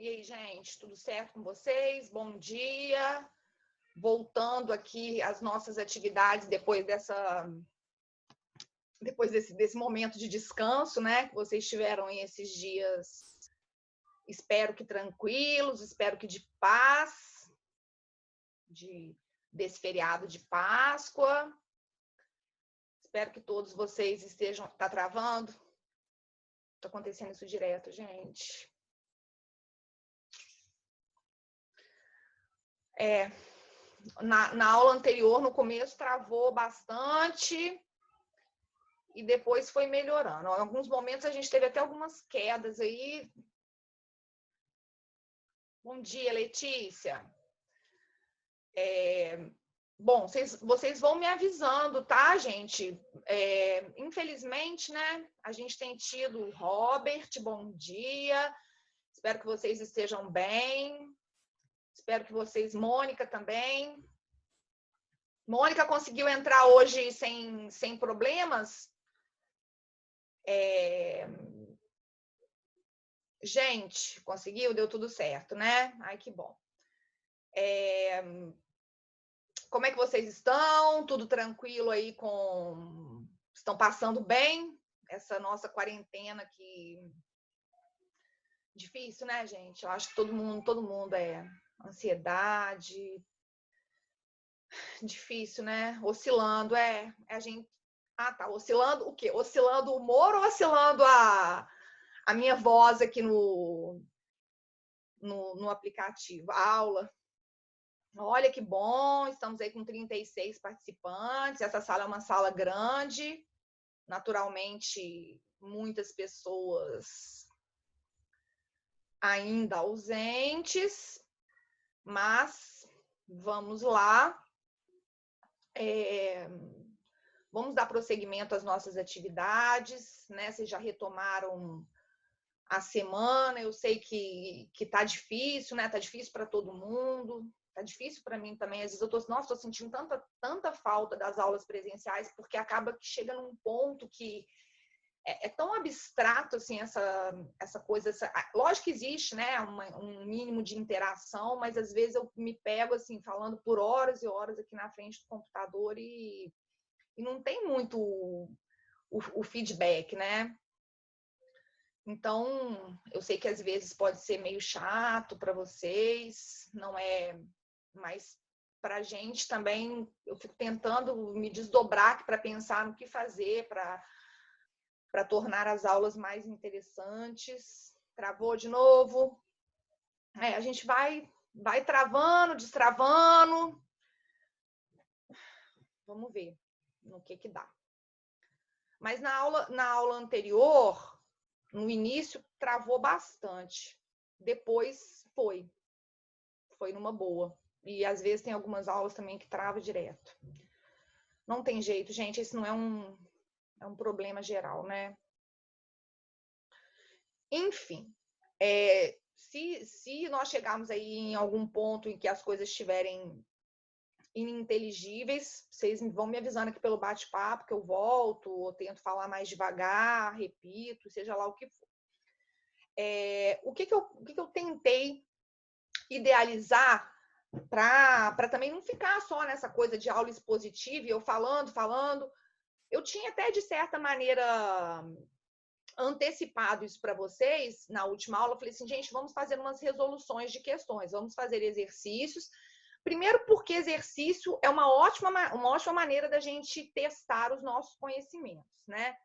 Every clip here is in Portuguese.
E aí, gente, tudo certo com vocês? Bom dia. Voltando aqui às nossas atividades depois desse momento de descanso, né? Que vocês tiveram aí esses dias, espero que tranquilos, espero que de paz, desse feriado de Páscoa. Espero que todos vocês estejam... Tá travando? Tá acontecendo isso direto, gente. Na aula anterior, no começo, travou bastante e depois foi melhorando. Em alguns momentos, a gente teve até algumas quedas aí. Bom dia, Letícia. Bom, vocês vão me avisando, tá, gente? Infelizmente, né, a gente tem tido o Robert, bom dia. Espero que vocês estejam bem. Espero que vocês... Mônica também. Mônica conseguiu entrar hoje sem problemas? Gente, conseguiu? Deu tudo certo, né? Ai, que bom. Como é que vocês estão? Tudo tranquilo aí com... Estão passando bem essa nossa quarentena aqui? Difícil, né, gente? Eu acho que todo mundo é ansiedade. Difícil, né? Oscilando, a gente... Ah, tá. Oscilando o quê? Oscilando o humor ou oscilando a minha voz aqui no aplicativo? A aula. Olha que bom, estamos aí com 36 participantes. Essa sala é uma sala grande. Naturalmente, muitas pessoas ainda ausentes, mas vamos lá. Vamos dar prosseguimento às nossas atividades, né? Vocês já retomaram a semana. Eu sei que tá difícil, né? Tá difícil para todo mundo. Tá difícil para mim também. Às vezes eu tô sentindo tanta falta das aulas presenciais, porque acaba que chega num ponto que é tão abstrato, assim, essa coisa. Lógico que existe, né, um mínimo de interação, mas às vezes eu me pego, assim, falando por horas e horas aqui na frente do computador e não tem muito o feedback, né? Então, eu sei que às vezes pode ser meio chato para vocês, não é, mas para a gente também, eu fico tentando me desdobrar para pensar no que fazer para tornar as aulas mais interessantes. Travou de novo. A gente vai travando, destravando. Vamos ver no que dá. Mas na aula anterior, no início, travou bastante. Depois foi numa boa. E às vezes tem algumas aulas também que trava direto. Não tem jeito, gente. Esse não é um problema geral, né? Enfim, se nós chegarmos aí em algum ponto em que as coisas estiverem ininteligíveis, vocês vão me avisando aqui pelo bate-papo que eu volto, ou tento falar mais devagar, repito, seja lá o que for. O que eu tentei idealizar para também não ficar só nessa coisa de aula expositiva e eu falando. Eu tinha até, de certa maneira, antecipado isso para vocês na última aula. Eu falei assim, gente, vamos fazer umas resoluções de questões, vamos fazer exercícios. Primeiro, porque exercício é uma ótima maneira da gente testar os nossos conhecimentos, né?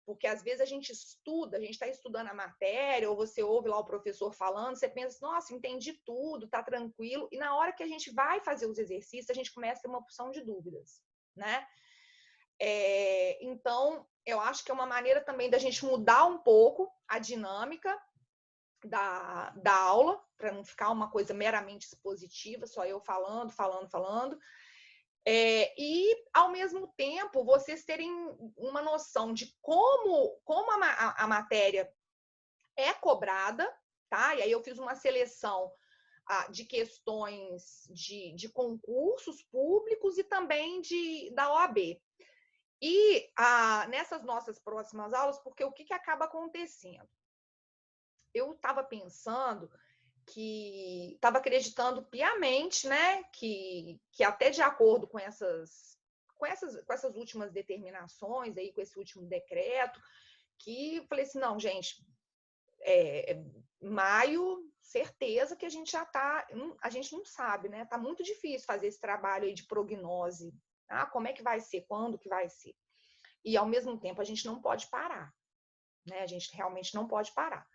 Porque às vezes a gente está estudando a matéria, ou você ouve lá o professor falando, você pensa, nossa, entendi tudo, tá tranquilo. E na hora que a gente vai fazer os exercícios, a gente começa a ter uma opção de dúvidas, né? Então, eu acho que é uma maneira também da gente mudar um pouco a dinâmica da aula, para não ficar uma coisa meramente expositiva, só eu falando. E, ao mesmo tempo, vocês terem uma noção de como a matéria é cobrada, tá? E aí eu fiz uma seleção de questões de concursos públicos e também da OAB. E nessas nossas próximas aulas, porque o que acaba acontecendo? Eu estava pensando que estava acreditando piamente, né, que até de acordo com essas últimas determinações aí, com esse último decreto, que falei assim, não, gente, maio, certeza que a gente já está, a gente não sabe, né? Tá muito difícil fazer esse trabalho aí de prognose. Ah, como é que vai ser? Quando que vai ser? E ao mesmo tempo a gente não pode parar, né? A gente realmente não pode parar.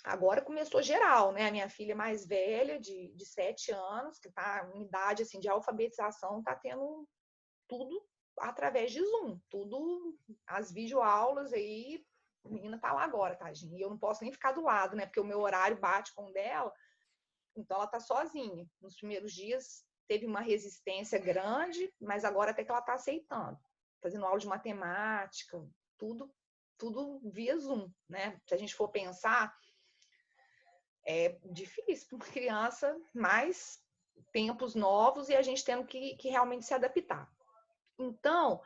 Agora começou geral, né? A minha filha mais velha, de 7 anos, que está em idade assim, de alfabetização, está tendo tudo através de Zoom, tudo, as videoaulas aí, a menina tá lá agora, tadinha, e eu não posso nem ficar do lado, né, porque o meu horário bate com o dela, então ela tá sozinha. Nos primeiros dias teve uma resistência grande, mas agora até que ela tá aceitando, fazendo aula de matemática, tudo via Zoom, né? Se a gente for pensar, é difícil para uma criança, mas tempos novos e a gente tendo que realmente se adaptar. Então,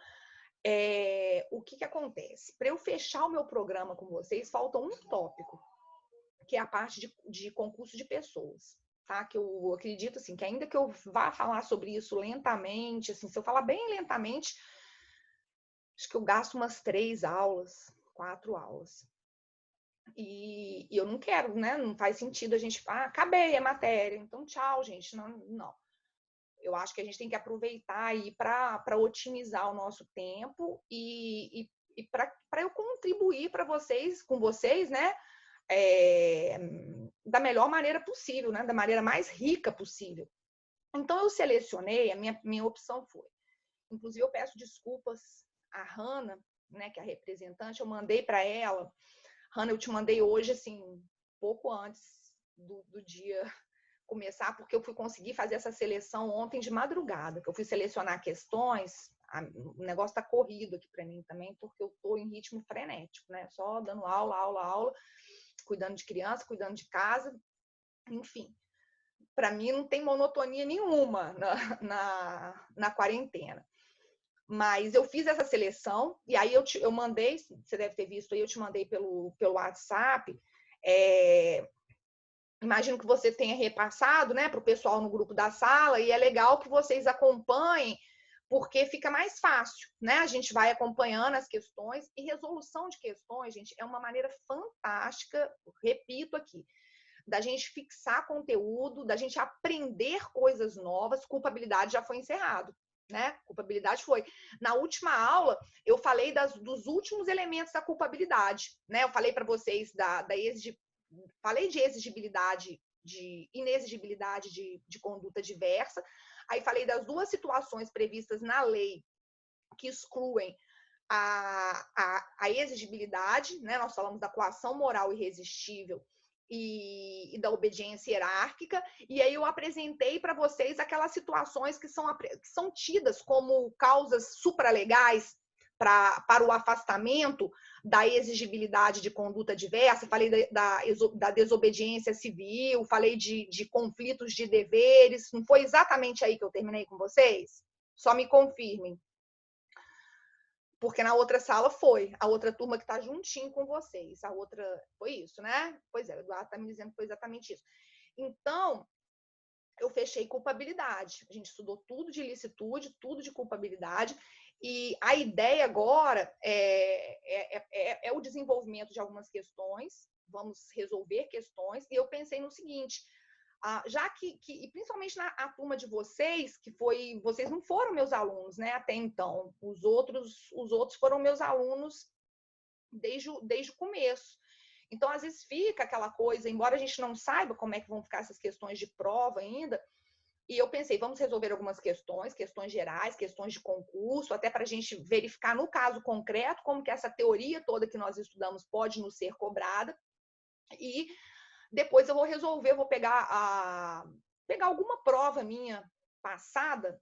o que acontece? Para eu fechar o meu programa com vocês, falta um tópico, que é a parte de concurso de pessoas. Tá? Que eu acredito assim, que ainda que eu vá falar sobre isso lentamente, assim, se eu falar bem lentamente, acho que eu gasto umas 3 aulas, 4 aulas. E eu não quero, né? Não faz sentido a gente, acabei a matéria, então tchau, gente. Não, não. Eu acho que a gente tem que aproveitar aí para otimizar o nosso tempo e para eu contribuir para vocês, com vocês, né? Da melhor maneira possível, né? Da maneira mais rica possível. Então, eu selecionei, a minha opção foi. Inclusive, eu peço desculpas à Hanna, né? Que é a representante, eu mandei para ela. Hanna, eu te mandei hoje, assim, pouco antes do dia começar, porque eu fui conseguir fazer essa seleção ontem de madrugada, que eu fui selecionar questões. O negócio tá corrido aqui para mim também, porque eu tô em ritmo frenético, né? Só dando aula, aula, aula, cuidando de criança, cuidando de casa, enfim. Para mim não tem monotonia nenhuma na quarentena. Mas eu fiz essa seleção e aí eu mandei, você deve ter visto aí, eu te mandei pelo WhatsApp. Imagino que você tenha repassado, né, para o pessoal no grupo da sala, e é legal que vocês acompanhem, porque fica mais fácil, né? A gente vai acompanhando as questões, e resolução de questões, gente, é uma maneira fantástica, repito aqui, da gente fixar conteúdo, da gente aprender coisas novas. Culpabilidade já foi encerrado, né? Culpabilidade foi. Na última aula, eu falei dos últimos elementos da culpabilidade, né? Eu falei para vocês falei de exigibilidade, de inexigibilidade de conduta diversa. Aí falei das 2 situações previstas na lei que excluem a exigibilidade, né? Nós falamos da coação moral irresistível e da obediência hierárquica, e aí eu apresentei para vocês aquelas situações que são tidas como causas supralegais para o afastamento da exigibilidade de conduta diversa. Falei da desobediência civil, falei de conflitos de deveres. Não foi exatamente aí que eu terminei com vocês? Só me confirmem. Porque na outra sala foi, a outra turma que está juntinho com vocês. A outra, foi isso, né? Pois é, o Eduardo está me dizendo que foi exatamente isso. Então, eu fechei culpabilidade. A gente estudou tudo de ilicitude, tudo de culpabilidade. E a ideia agora é o desenvolvimento de algumas questões. Vamos resolver questões. E eu pensei no seguinte, já que e principalmente a turma de vocês, vocês não foram meus alunos, né, até então. Os outros foram meus alunos desde o começo. Então, às vezes fica aquela coisa, embora a gente não saiba como é que vão ficar essas questões de prova ainda, e eu pensei, vamos resolver algumas questões gerais, questões de concurso, até para a gente verificar no caso concreto como que essa teoria toda que nós estudamos pode nos ser cobrada. E depois eu vou pegar alguma prova minha passada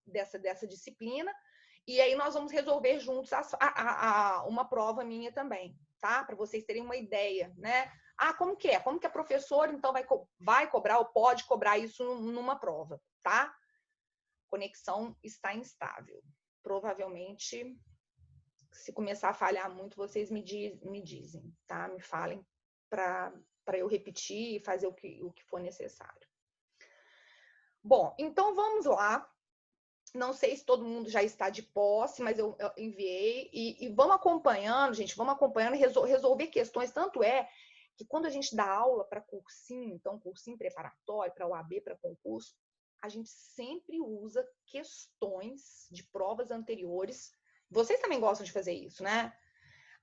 dessa disciplina, e aí nós vamos resolver juntos uma prova minha também, tá? Para vocês terem uma ideia, né? Como que é? Como que a professora, então, vai cobrar ou pode cobrar isso numa prova, tá? Conexão está instável. Provavelmente, se começar a falhar muito, vocês me dizem, tá? Me falem eu repetir e fazer o que for necessário. Bom, então vamos lá. Não sei se todo mundo já está de posse, mas eu enviei. E vamos acompanhando, gente, vamos acompanhando e resolver questões. Tanto é que quando a gente dá aula para cursinho, então cursinho preparatório, para OAB, para concurso, a gente sempre usa questões de provas anteriores. Vocês também gostam de fazer isso, né?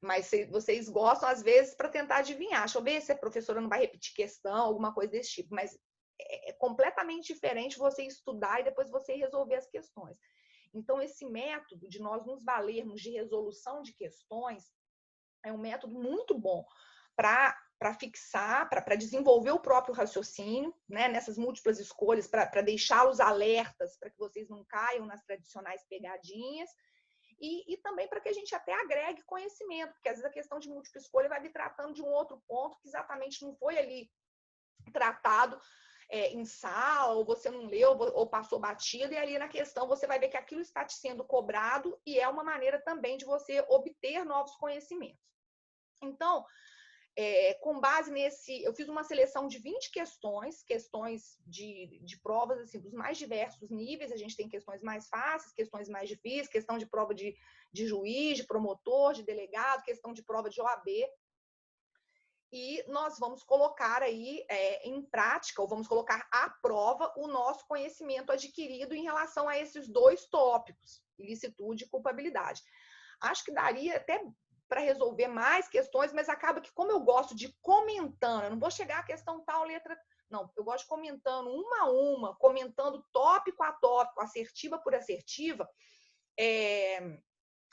Mas vocês gostam, às vezes, para tentar adivinhar. Deixa eu ver se a professora não vai repetir questão, alguma coisa desse tipo. Mas é completamente diferente você estudar e depois você resolver as questões. Então, esse método de nós nos valermos de resolução de questões é um método muito bom para fixar, para desenvolver o próprio raciocínio, né, nessas múltiplas escolhas, para deixá-los alertas, para que vocês não caiam nas tradicionais pegadinhas, e também para que a gente até agregue conhecimento, porque às vezes a questão de múltipla escolha vai vir tratando de um outro ponto que exatamente não foi ali tratado em sala, ou você não leu, ou passou batido, e ali na questão você vai ver que aquilo está te sendo cobrado e é uma maneira também de você obter novos conhecimentos. Então, com base nesse, eu fiz uma seleção de 20 questões de provas assim, dos mais diversos níveis. A gente tem questões mais fáceis, questões mais difíceis, questão de prova de juiz, de promotor, de delegado, questão de prova de OAB. E nós vamos colocar aí em prática, ou vamos colocar à prova o nosso conhecimento adquirido em relação a esses dois tópicos, ilicitude e culpabilidade. Acho que daria até para resolver mais questões, mas acaba que, como eu gosto de comentando, eu não vou chegar à questão tal, letra... Não, eu gosto de comentando uma a uma, comentando tópico a tópico, assertiva por assertiva,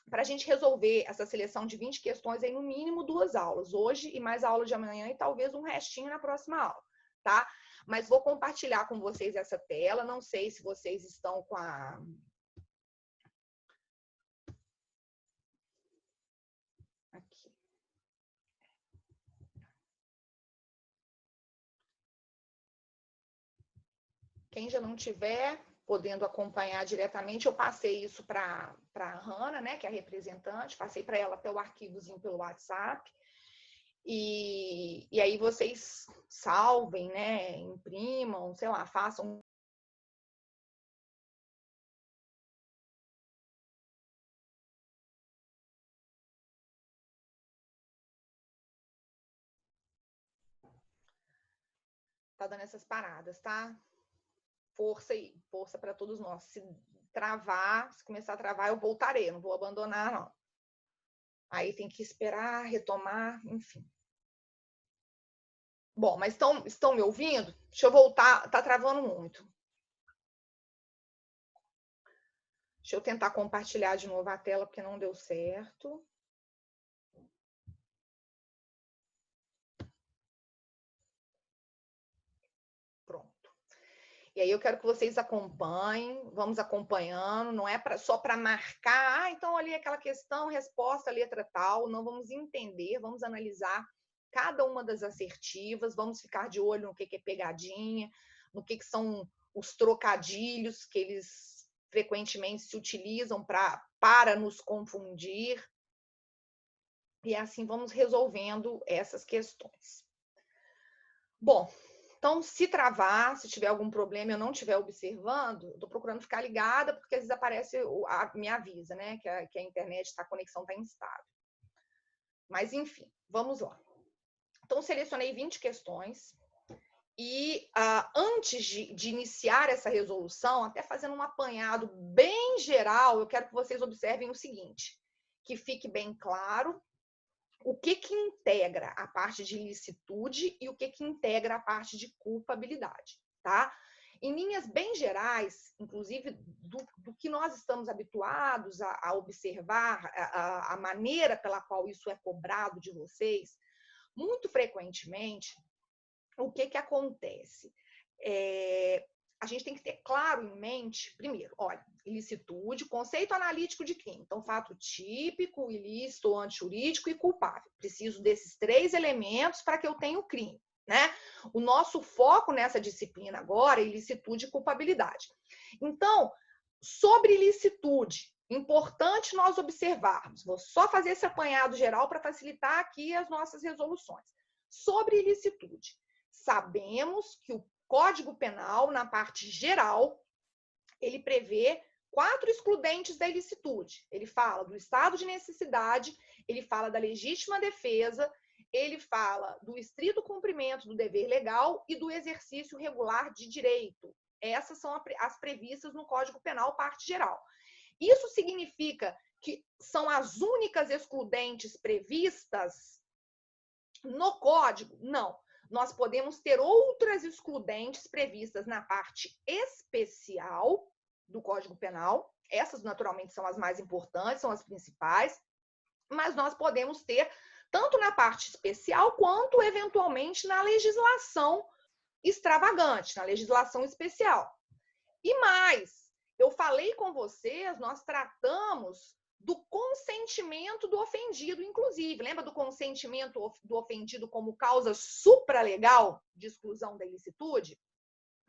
para a gente resolver essa seleção de 20 questões aí no mínimo 2 aulas, hoje e mais a aula de amanhã e talvez um restinho na próxima aula, tá? Mas vou compartilhar com vocês essa tela, não sei se vocês estão com a... Aqui. Quem já não tiver podendo acompanhar diretamente, eu passei isso para a Hanna, né, que é a representante, passei para ela até o arquivozinho pelo WhatsApp. E aí vocês salvem, né, imprimam, sei lá, façam. Tá dando essas paradas, tá? Força aí, força para todos nós. Se travar, se começar a travar, eu voltarei, não vou abandonar, não. Aí tem que esperar, retomar, enfim. Bom, mas estão me ouvindo? Deixa eu voltar, tá travando muito. Deixa eu tentar compartilhar de novo a tela, porque não deu certo. Pronto. E aí eu quero que vocês acompanhem, vamos acompanhando, não é só para marcar, então ali aquela questão, resposta, letra tal, não, vamos entender, vamos analisar cada uma das assertivas, vamos ficar de olho no que é pegadinha, no que são os trocadilhos que eles frequentemente se utilizam para nos confundir. E assim vamos resolvendo essas questões. Bom, então, se travar, se tiver algum problema e eu não estiver observando, eu estou procurando ficar ligada, porque às vezes aparece, me avisa, né, que a internet, a conexão está instável. Mas, enfim, vamos lá. Então, selecionei 20 questões e antes de iniciar essa resolução, até fazendo um apanhado bem geral, eu quero que vocês observem o seguinte, que fique bem claro o que integra a parte de ilicitude e o que integra a parte de culpabilidade, tá? Em linhas bem gerais, inclusive do que nós estamos habituados a observar, a maneira pela qual isso é cobrado de vocês, muito frequentemente, o que acontece? A gente tem que ter claro em mente, primeiro, olha, ilicitude, conceito analítico de crime. Então, fato típico, ilícito ou antijurídico e culpável. Preciso desses 3 elementos para que eu tenha o crime, né? O nosso foco nessa disciplina agora é ilicitude e culpabilidade. Então, sobre ilicitude, importante nós observarmos. Vou só fazer esse apanhado geral para facilitar aqui as nossas resoluções. sobre ilicitude. Sabemos que o Código Penal, na parte geral, ele prevê 4 excludentes da ilicitude. Ele fala do estado de necessidade, ele fala da legítima defesa, ele fala do estrito cumprimento do dever legal e do exercício regular de direito. Essas são as previstas no Código Penal, parte geral. Isso significa que são as únicas excludentes previstas no Código? Não. Nós podemos ter outras excludentes previstas na parte especial do Código Penal. Essas, naturalmente, são as mais importantes, são as principais. Mas nós podemos ter tanto na parte especial quanto, eventualmente, na legislação extravagante, na legislação especial. E mais, eu falei com vocês, nós tratamos do consentimento do ofendido, inclusive. Lembra do consentimento do ofendido como causa supralegal de exclusão da ilicitude?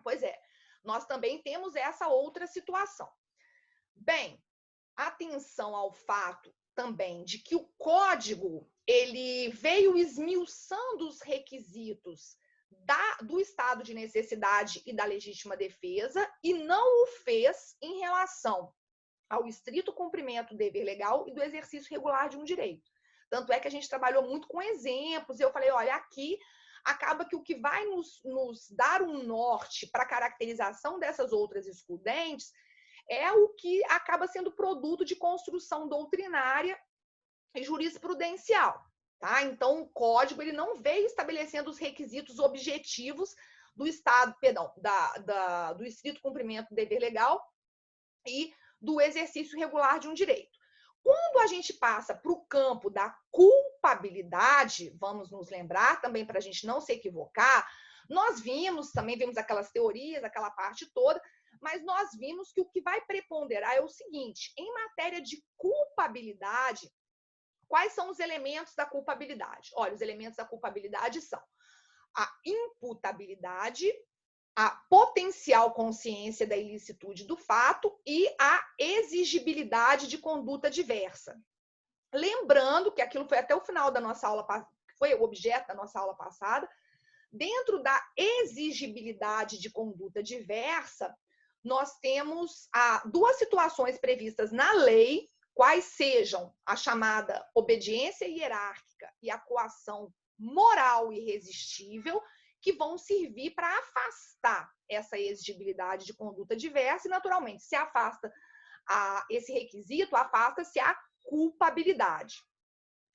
Pois é, nós também temos essa outra situação. Bem, atenção ao fato também de que o Código ele veio esmiuçando os requisitos do estado de necessidade e da legítima defesa e não o fez em relação ao estrito cumprimento do dever legal e do exercício regular de um direito. Tanto é que a gente trabalhou muito com exemplos, e eu falei, olha, aqui acaba que o que vai nos dar um norte para a caracterização dessas outras excludentes é o que acaba sendo produto de construção doutrinária e jurisprudencial. Tá? Então, o Código ele não veio estabelecendo os requisitos objetivos do estado, perdão, do estrito cumprimento do dever legal e do exercício regular de um direito. Quando a gente passa para o campo da culpabilidade, vamos nos lembrar também para a gente não se equivocar, nós vimos aquelas teorias, aquela parte toda, mas nós vimos que o que vai preponderar é o seguinte: em matéria de culpabilidade, quais são os elementos da culpabilidade? Olha, os elementos da culpabilidade são a imputabilidade, a potencial consciência da ilicitude do fato e a exigibilidade de conduta diversa. Lembrando que aquilo foi até o final da nossa aula, foi o objeto da nossa aula passada, dentro da exigibilidade de conduta diversa, nós temos 2 situações previstas na lei, quais sejam a chamada obediência hierárquica e a coação moral irresistível, que vão servir para afastar essa exigibilidade de conduta diversa e, naturalmente, se afasta esse requisito, afasta-se a culpabilidade.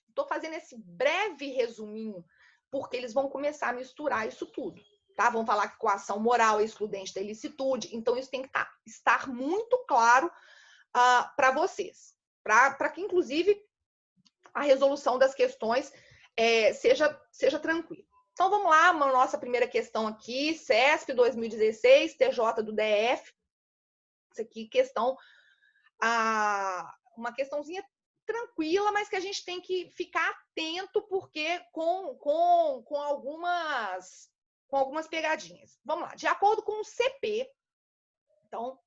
Estou fazendo esse breve resuminho porque eles vão começar a misturar isso tudo. Tá? Vão falar que coação moral é excludente da ilicitude, então isso tem que estar muito claro para vocês, para que, inclusive, a resolução das questões seja tranquila. Então, vamos lá, uma nossa primeira questão aqui, CESP 2016, TJ do DF. Isso aqui, uma questãozinha tranquila, mas que a gente tem que ficar atento, porque com algumas pegadinhas. Vamos lá, de acordo com o CP, então,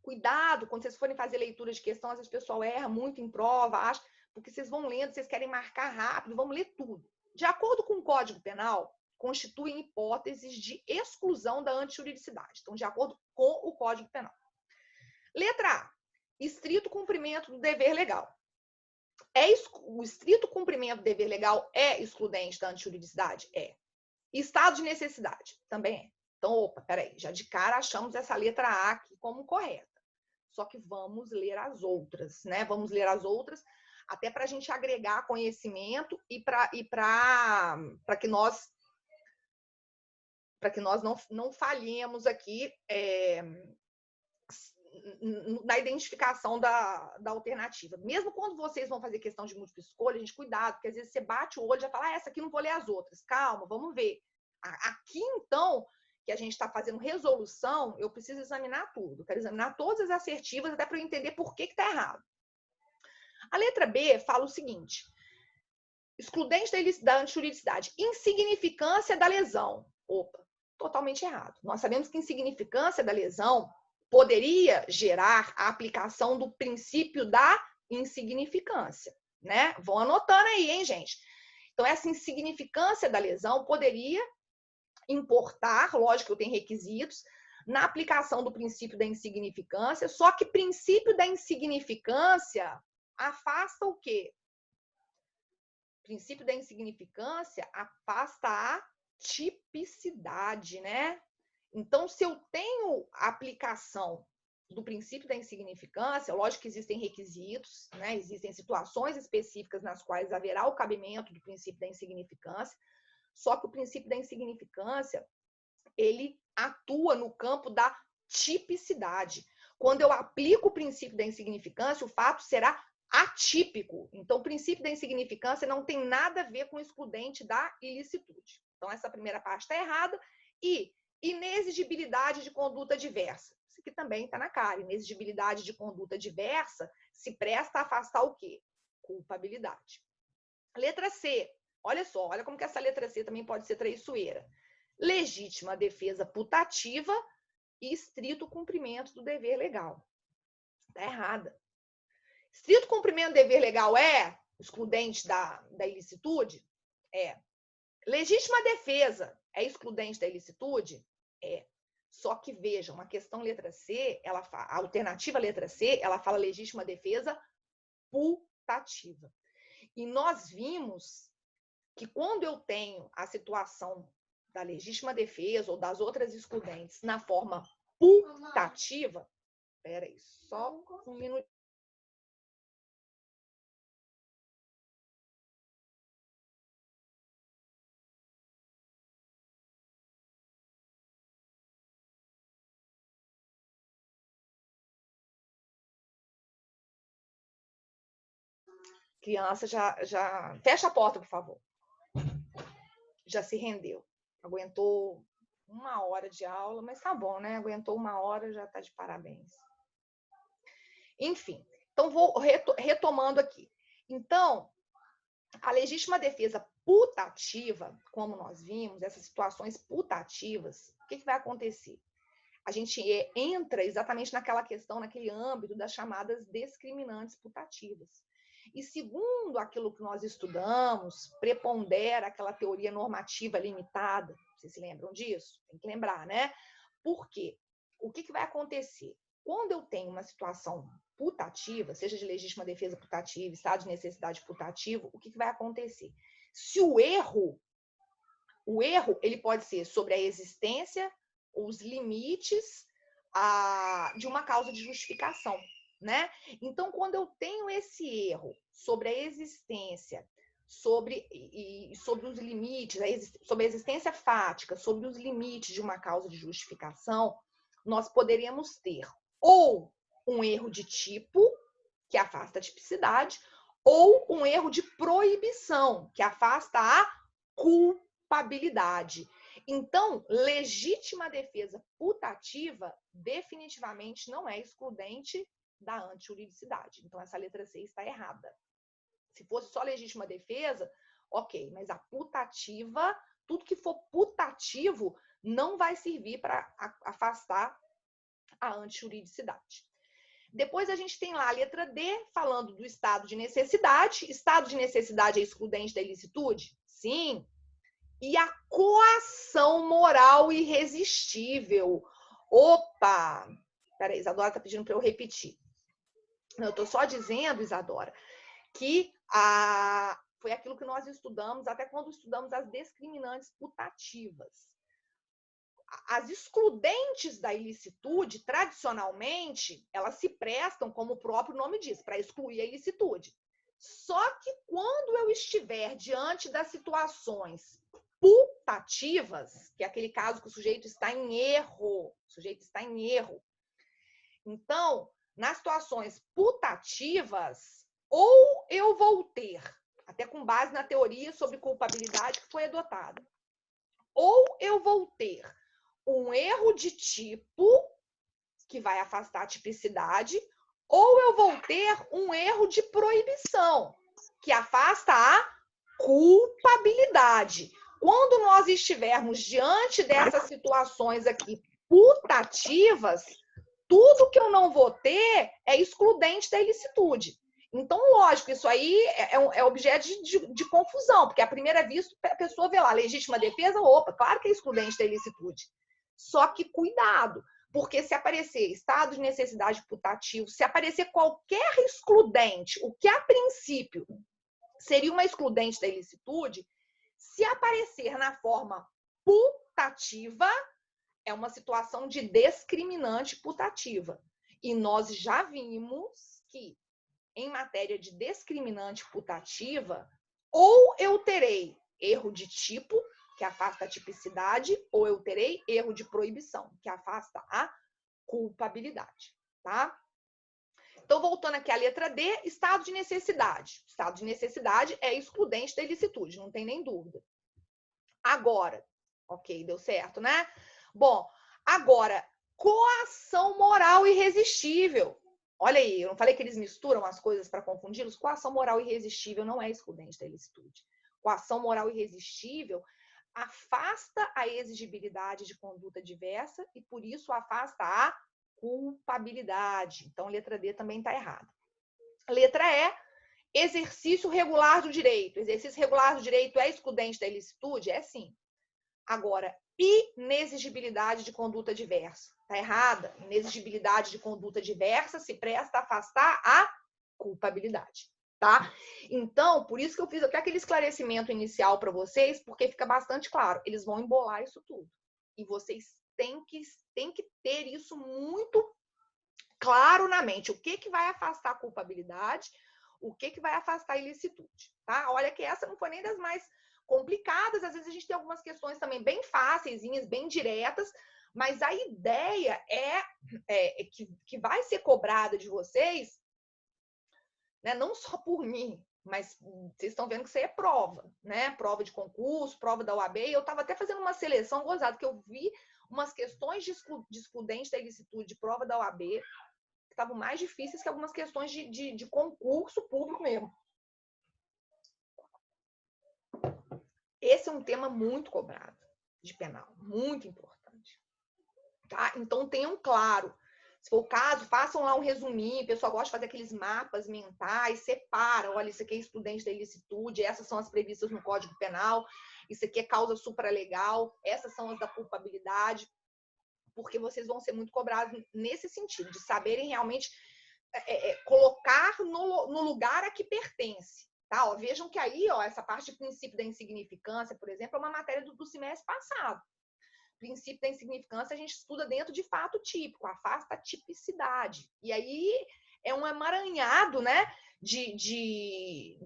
cuidado quando vocês forem fazer leitura de questão, às vezes o pessoal erra muito em prova, porque vocês vão lendo, vocês querem marcar rápido, vamos ler tudo. De acordo com o Código Penal, constituem hipóteses de exclusão da antijuridicidade. Então, de acordo com o Código Penal. Letra A. Estrito cumprimento do dever legal. O estrito cumprimento do dever legal é excludente da antijuridicidade? É. Estado de necessidade? Também é. Então, opa, peraí, já de cara achamos essa letra A aqui como correta. Só que vamos ler as outras, né? Vamos ler as outras, até para a gente agregar conhecimento e para que nós não falhemos aqui na identificação da alternativa. Mesmo quando vocês vão fazer questão de múltipla escolha, gente, cuidado, porque às vezes você bate o olho e já fala, essa aqui não vou ler as outras. Calma, vamos ver. Aqui, então, que a gente está fazendo resolução, eu preciso examinar tudo. Eu quero examinar todas as assertivas, até para eu entender por que está errado. A letra B fala o seguinte: excludente da antijuridicidade, insignificância da lesão. Opa, totalmente errado. Nós sabemos que insignificância da lesão poderia gerar a aplicação do princípio da insignificância, né? Vão anotando aí, hein, gente? Então, essa insignificância da lesão poderia importar, lógico que eu tenho requisitos, na aplicação do princípio da insignificância, só que princípio da insignificância afasta o quê? O princípio da insignificância afasta a tipicidade, né? Então, se eu tenho a aplicação do princípio da insignificância, lógico que existem requisitos, né? Existem situações específicas nas quais haverá o cabimento do princípio da insignificância, só que o princípio da insignificância, ele atua no campo da tipicidade. Quando eu aplico o princípio da insignificância, o fato será atípico. Então, o princípio da insignificância não tem nada a ver com o excludente da ilicitude. Então, essa primeira parte está errada. E inexigibilidade de conduta diversa. Isso aqui também está na cara. Inexigibilidade de conduta diversa se presta a afastar o quê? Culpabilidade. Letra C. Olha só, olha como que essa letra C também pode ser traiçoeira. Legítima defesa putativa e estrito cumprimento do dever legal. Está errada. Estrito cumprimento do dever legal é excludente da ilicitude? É. Legítima defesa é excludente da ilicitude? É. Só que vejam, a questão letra C, a alternativa letra C, ela fala legítima defesa putativa. E nós vimos que quando eu tenho a situação da legítima defesa ou das outras excludentes na forma putativa, espera aí, só um minuto. Criança já fecha a porta, por favor. Já se rendeu. Aguentou 1 hora de aula, mas tá bom, né? Aguentou 1 hora, já tá de parabéns. Enfim, então vou retomando aqui. Então, a legítima defesa putativa, como nós vimos, essas situações putativas, o que vai acontecer? A gente entra exatamente naquela questão, naquele âmbito das chamadas discriminantes putativas. E segundo aquilo que nós estudamos, prepondera aquela teoria normativa limitada. Vocês se lembram disso? Tem que lembrar, né? Por quê? O que vai acontecer? Quando eu tenho uma situação putativa, seja de legítima defesa putativa, estado de necessidade putativo, o que vai acontecer? Se o erro ele pode ser sobre a existência, os limites de uma causa de justificação, né? Então, quando eu tenho esse erro sobre a existência, sobre os limites, sobre a existência fática, sobre os limites de uma causa de justificação, nós poderíamos ter ou um erro de tipo, que afasta a tipicidade, ou um erro de proibição, que afasta a culpabilidade. Então, legítima defesa putativa definitivamente não é excludente da antijuridicidade. Então, essa letra C está errada. Se fosse só legítima defesa, ok, mas a putativa, tudo que for putativo, não vai servir para afastar a antijuridicidade. Depois a gente tem lá a letra D, falando do estado de necessidade. Estado de necessidade é excludente da ilicitude? Sim. E a coação moral irresistível. Opa! Peraí, Isadora está pedindo para eu repetir. Eu estou só dizendo, Isadora, que foi aquilo que nós estudamos até quando estudamos as discriminantes putativas. As excludentes da ilicitude, tradicionalmente, elas se prestam, como o próprio nome diz, para excluir a ilicitude. Só que quando eu estiver diante das situações putativas, que é aquele caso que o sujeito está em erro, Então, nas situações putativas, ou eu vou ter, até com base na teoria sobre culpabilidade que foi adotada, ou eu vou ter um erro de tipo, que vai afastar a tipicidade, ou eu vou ter um erro de proibição, que afasta a culpabilidade. Quando nós estivermos diante dessas situações aqui putativas, tudo que eu não vou ter é excludente da ilicitude. Então, lógico, isso aí é objeto de confusão, porque à primeira vista a pessoa vê lá, legítima defesa, opa, claro que é excludente da ilicitude. Só que cuidado, porque se aparecer estado de necessidade putativo, se aparecer qualquer excludente, o que a princípio seria uma excludente da ilicitude, se aparecer na forma putativa, é uma situação de discriminante putativa. E nós já vimos que, em matéria de discriminante putativa, ou eu terei erro de tipo, que afasta a tipicidade, ou eu terei erro de proibição, que afasta a culpabilidade, tá? Então, voltando aqui à letra D, estado de necessidade. Estado de necessidade é excludente da ilicitude, não tem nem dúvida. Agora, ok, deu certo, né? Bom, agora, coação moral irresistível. Olha aí, eu não falei que eles misturam as coisas para confundi-los? Coação moral irresistível não é excludente da ilicitude. Coação moral irresistível afasta a exigibilidade de conduta diversa e, por isso, afasta a culpabilidade. Então, letra D também está errada. Letra E, exercício regular do direito. Exercício regular do direito é excludente da ilicitude? É sim. Agora, inexigibilidade de conduta diversa. Está errada. Inexigibilidade de conduta diversa se presta a afastar a culpabilidade. Tá? Então, por isso que eu fiz até aquele esclarecimento inicial para vocês, porque fica bastante claro. Eles vão embolar isso tudo. E vocês têm que ter isso muito claro na mente. O que vai afastar a culpabilidade, o que vai afastar a ilicitude. Tá? Olha que essa não foi nem das mais complicadas. Às vezes a gente tem algumas questões também bem fáceis, bem diretas, mas a ideia é que vai ser cobrada de vocês, né? Não só por mim, mas vocês estão vendo que isso aí é prova, né? Prova de concurso, prova da OAB. E eu estava até fazendo uma seleção gozada, que eu vi umas questões de excludente da ilicitude de prova da OAB que estavam mais difíceis que algumas questões de concurso público mesmo. Esse é um tema muito cobrado de penal, muito importante. Tá? Então, tenham claro. Se for o caso, façam lá um resuminho. O pessoal gosta de fazer aqueles mapas mentais, separa. Olha, isso aqui é excludente da ilicitude, essas são as previstas no Código Penal, isso aqui é causa supralegal, essas são as da culpabilidade, porque vocês vão ser muito cobrados nesse sentido, de saberem realmente colocar no lugar a que pertence. Tá? Ó, vejam que aí, ó, essa parte de princípio da insignificância, por exemplo, é uma matéria do semestre passado. Princípio da insignificância a gente estuda dentro de fato típico, afasta a tipicidade. E aí é um emaranhado, né, de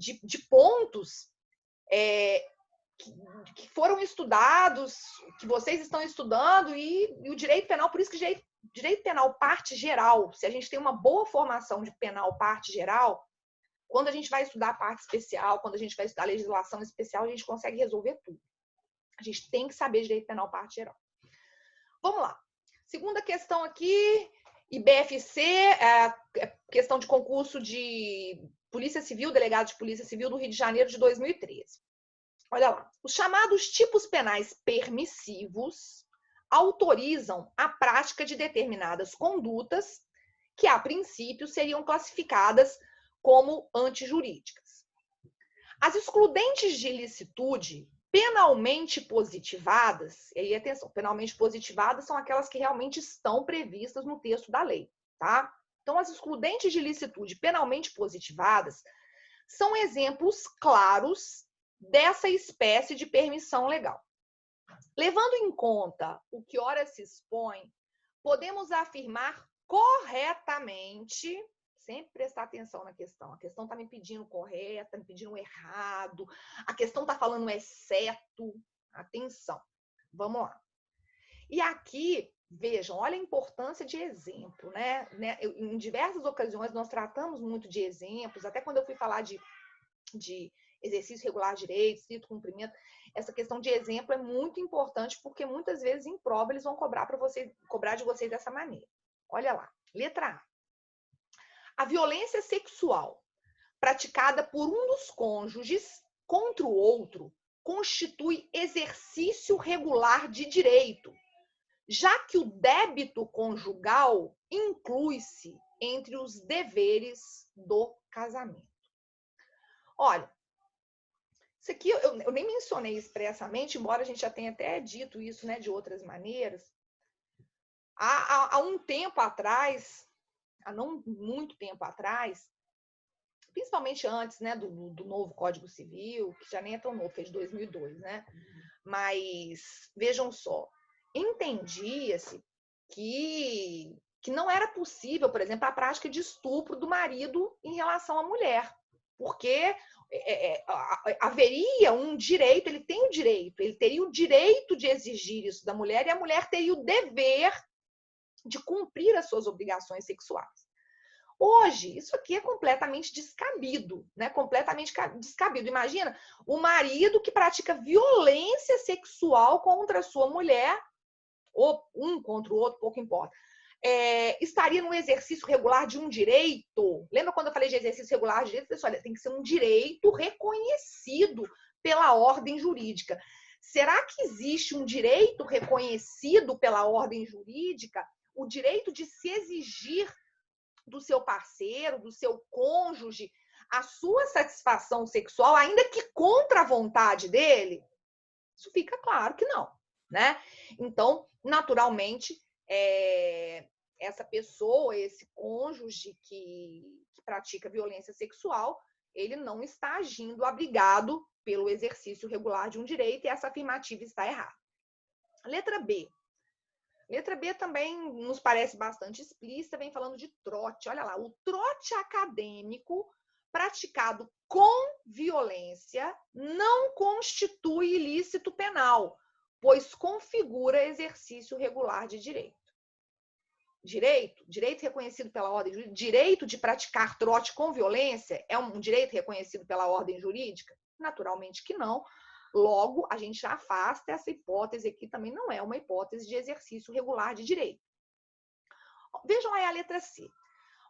pontos que foram estudados, que vocês estão estudando, e o direito penal, por isso que direito penal parte geral, se a gente tem uma boa formação de penal parte geral, quando a gente vai estudar a parte especial, quando a gente vai estudar a legislação especial, a gente consegue resolver tudo. A gente tem que saber direito penal parte geral. Vamos lá. Segunda questão aqui, IBFC, questão de concurso de Polícia Civil, delegado de Polícia Civil do Rio de Janeiro de 2013. Olha lá. Os chamados tipos penais permissivos autorizam a prática de determinadas condutas que, a princípio, seriam classificadas como antijurídicas. As excludentes de ilicitude penalmente positivadas, e aí atenção, penalmente positivadas são aquelas que realmente estão previstas no texto da lei, tá? Então, as excludentes de ilicitude penalmente positivadas são exemplos claros dessa espécie de permissão legal. Levando em conta o que ora se expõe, podemos afirmar corretamente, sempre prestar atenção na questão. A questão está me pedindo correto, está me pedindo errado, a questão está falando exceto. Atenção, vamos lá. E aqui, vejam, olha a importância de exemplo, né? Em diversas ocasiões nós tratamos muito de exemplos, até quando eu fui falar de exercício regular de direito, estrito cumprimento, essa questão de exemplo é muito importante, porque muitas vezes em prova eles vão cobrar de vocês dessa maneira. Olha lá, letra A. A violência sexual praticada por um dos cônjuges contra o outro constitui exercício regular de direito, já que o débito conjugal inclui-se entre os deveres do casamento. Olha, isso aqui eu nem mencionei expressamente, embora a gente já tenha até dito isso, né, de outras maneiras. Há um tempo atrás, há não muito tempo atrás, principalmente antes, né, do novo Código Civil, que já nem é tão novo, fez 2002, né? Mas vejam só, entendia-se que não era possível, por exemplo, a prática de estupro do marido em relação à mulher, porque haveria um direito, ele tem o direito, ele teria o direito de exigir isso da mulher e a mulher teria o dever de cumprir as suas obrigações sexuais. Hoje, isso aqui é completamente descabido, né? Completamente descabido. Imagina o marido que pratica violência sexual contra a sua mulher, ou um contra o outro, pouco importa. Estaria no exercício regular de um direito. Lembra quando eu falei de exercício regular de direito? Pessoal, tem que ser um direito reconhecido pela ordem jurídica. Será que existe um direito reconhecido pela ordem jurídica? O direito de se exigir do seu parceiro, do seu cônjuge, a sua satisfação sexual, ainda que contra a vontade dele? Isso fica claro que não, né? Então, naturalmente, essa pessoa, esse cônjuge que pratica violência sexual, ele não está agindo abrigado pelo exercício regular de um direito e essa afirmativa está errada. Letra B. Letra B também nos parece bastante explícita, vem falando de trote. Olha lá, o trote acadêmico praticado com violência não constitui ilícito penal, pois configura exercício regular de direito. Direito reconhecido pela ordem jurídica, direito de praticar trote com violência é um direito reconhecido pela ordem jurídica? Naturalmente que não. Logo, a gente afasta essa hipótese aqui, também não é uma hipótese de exercício regular de direito. Vejam aí a letra C.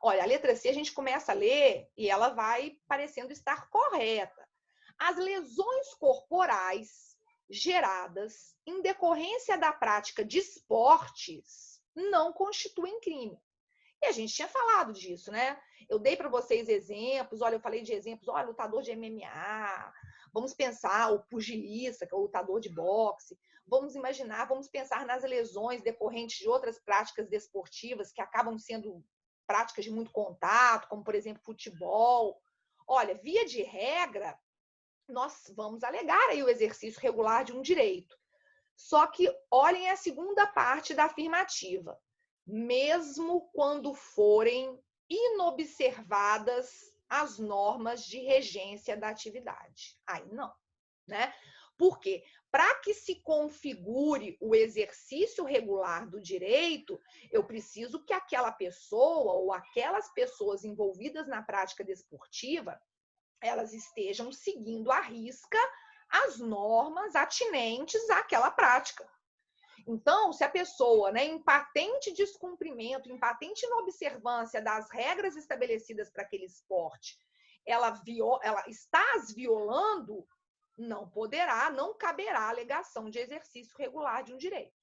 Olha, a letra C a gente começa a ler e ela vai parecendo estar correta. As lesões corporais geradas em decorrência da prática de esportes não constituem crime. E a gente tinha falado disso, né? Eu dei para vocês exemplos, olha, eu falei de exemplos, olha, lutador de MMA, vamos pensar o pugilista, que é o lutador de boxe, vamos imaginar, vamos pensar nas lesões decorrentes de outras práticas desportivas que acabam sendo práticas de muito contato, como, por exemplo, futebol. Olha, via de regra, nós vamos alegar aí o exercício regular de um direito. Só que olhem a segunda parte da afirmativa. Mesmo quando forem inobservadas as normas de regência da atividade. Aí não, né? Por quê? Para que se configure o exercício regular do direito, eu preciso que aquela pessoa ou aquelas pessoas envolvidas na prática desportiva, elas estejam seguindo à risca as normas atinentes àquela prática. Então, se a pessoa, né, em patente descumprimento, em patente inobservância das regras estabelecidas para aquele esporte, ela está as violando, não poderá, não caberá a alegação de exercício regular de um direito.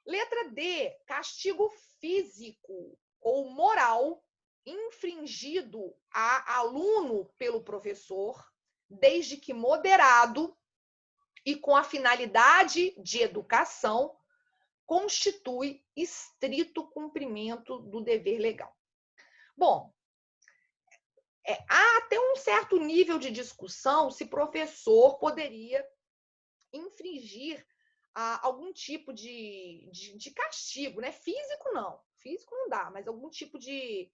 Letra D, castigo físico ou moral infringido a aluno pelo professor, desde que moderado e com a finalidade de educação, constitui estrito cumprimento do dever legal. Bom, há até um certo nível de discussão se professor poderia infringir algum tipo de castigo, né? Físico não dá, mas algum tipo de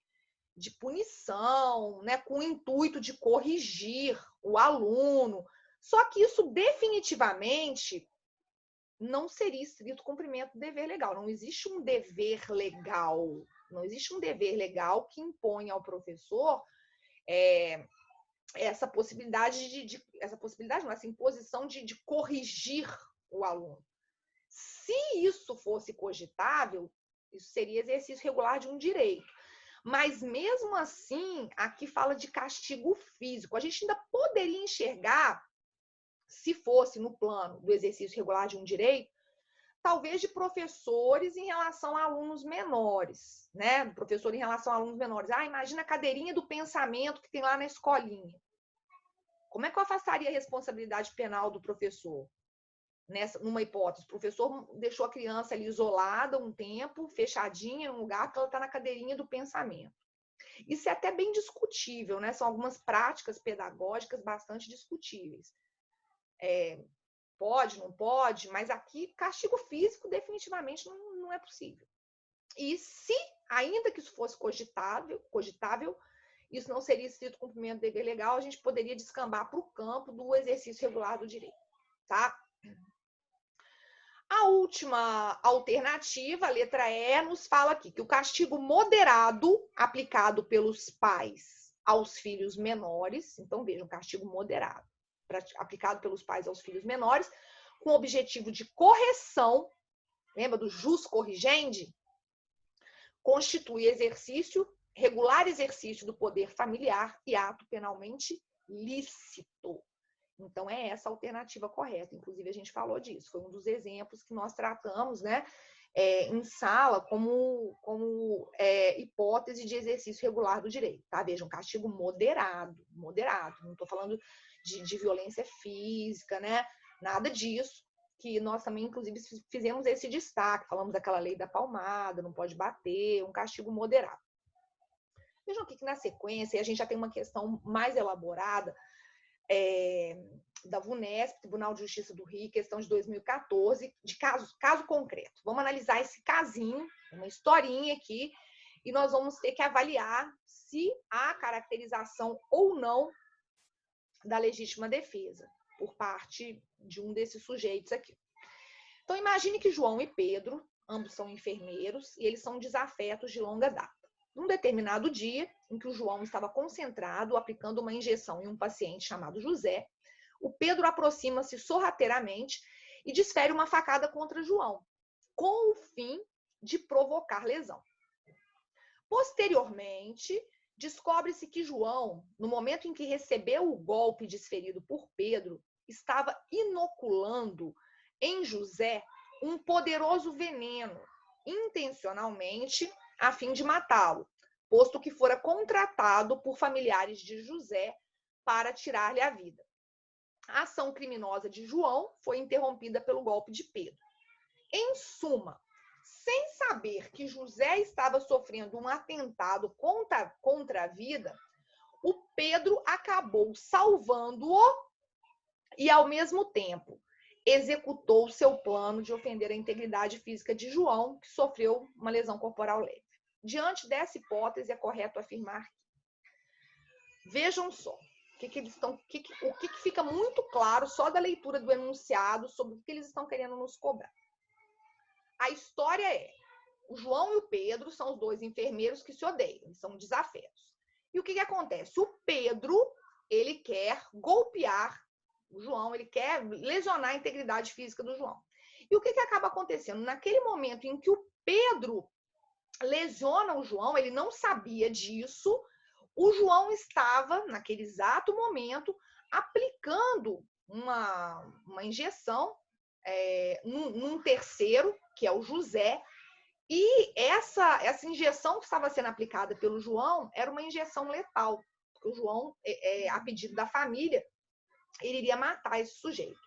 punição, né? Com o intuito de corrigir o aluno. Só que isso definitivamente não seria estrito cumprimento do dever legal. Não existe um dever legal. Não existe um dever legal que impõe ao professor essa possibilidade essa imposição de corrigir o aluno. Se isso fosse cogitável, isso seria exercício regular de um direito. Mas mesmo assim, aqui fala de castigo físico. A gente ainda poderia enxergar, se fosse no plano do exercício regular de um direito, talvez de professores em relação a alunos menores, né? Professor em relação a alunos menores. Ah, imagina a cadeirinha do pensamento que tem lá na escolinha. Como é que eu afastaria a responsabilidade penal do professor? Numa hipótese, o professor deixou a criança ali isolada um tempo, fechadinha em um lugar, porque ela está na cadeirinha do pensamento. Isso é até bem discutível, né? São algumas práticas pedagógicas bastante discutíveis. Pode, não pode, mas aqui castigo físico definitivamente não é possível. E se, ainda que isso fosse cogitável, isso não seria estrito cumprimento do dever legal, a gente poderia descambar para o campo do exercício regular do direito, tá? A última alternativa, a letra E, nos fala aqui que o castigo moderado aplicado pelos pais aos filhos menores, então vejam, castigo moderado aplicado pelos pais aos filhos menores, com objetivo de correção, lembra do jus corrigendi? Constitui regular exercício do poder familiar e ato penalmente lícito. Então, é essa a alternativa correta. Inclusive, a gente falou disso. Foi um dos exemplos que nós tratamos, né, em sala como hipótese de exercício regular do direito. Tá? Vejam, castigo moderado. Não estou falando de violência física, né? Nada disso. Que nós também, inclusive, fizemos esse destaque. Falamos daquela lei da palmada, não pode bater, um castigo moderado. Vejam aqui que na sequência, a gente já tem uma questão mais elaborada, da VUNESP, Tribunal de Justiça do Rio, questão de 2014, de caso concreto. Vamos analisar esse casinho, uma historinha aqui, e nós vamos ter que avaliar se há caracterização ou não da legítima defesa por parte de um desses sujeitos aqui. Então, imagine que João e Pedro, ambos são enfermeiros, e eles são desafetos de longa data. Num determinado dia, em que o João estava concentrado, aplicando uma injeção em um paciente chamado José, o Pedro aproxima-se sorrateiramente e desfere uma facada contra João, com o fim de provocar lesão. Posteriormente, descobre-se que João, no momento em que recebeu o golpe desferido por Pedro, estava inoculando em José um poderoso veneno, intencionalmente, a fim de matá-lo, posto que fora contratado por familiares de José para tirar-lhe a vida. A ação criminosa de João foi interrompida pelo golpe de Pedro. Em suma, sem saber que José estava sofrendo um atentado contra a vida, o Pedro acabou salvando-o e, ao mesmo tempo, executou seu plano de ofender a integridade física de João, que sofreu uma lesão corporal leve. Diante dessa hipótese, é correto afirmar que, vejam só, o que fica muito claro só da leitura do enunciado sobre o que eles estão querendo nos cobrar. A história é, o João e o Pedro são os dois enfermeiros que se odeiam, eles são desafetos. E o que acontece? O Pedro, ele quer golpear o João, ele quer lesionar a integridade física do João. E o que acaba acontecendo? Naquele momento em que o Pedro lesiona o João, ele não sabia disso, o João estava, naquele exato momento, aplicando uma injeção num terceiro, que é o José, e essa injeção que estava sendo aplicada pelo João era uma injeção letal, porque o João, a pedido da família, ele iria matar esse sujeito.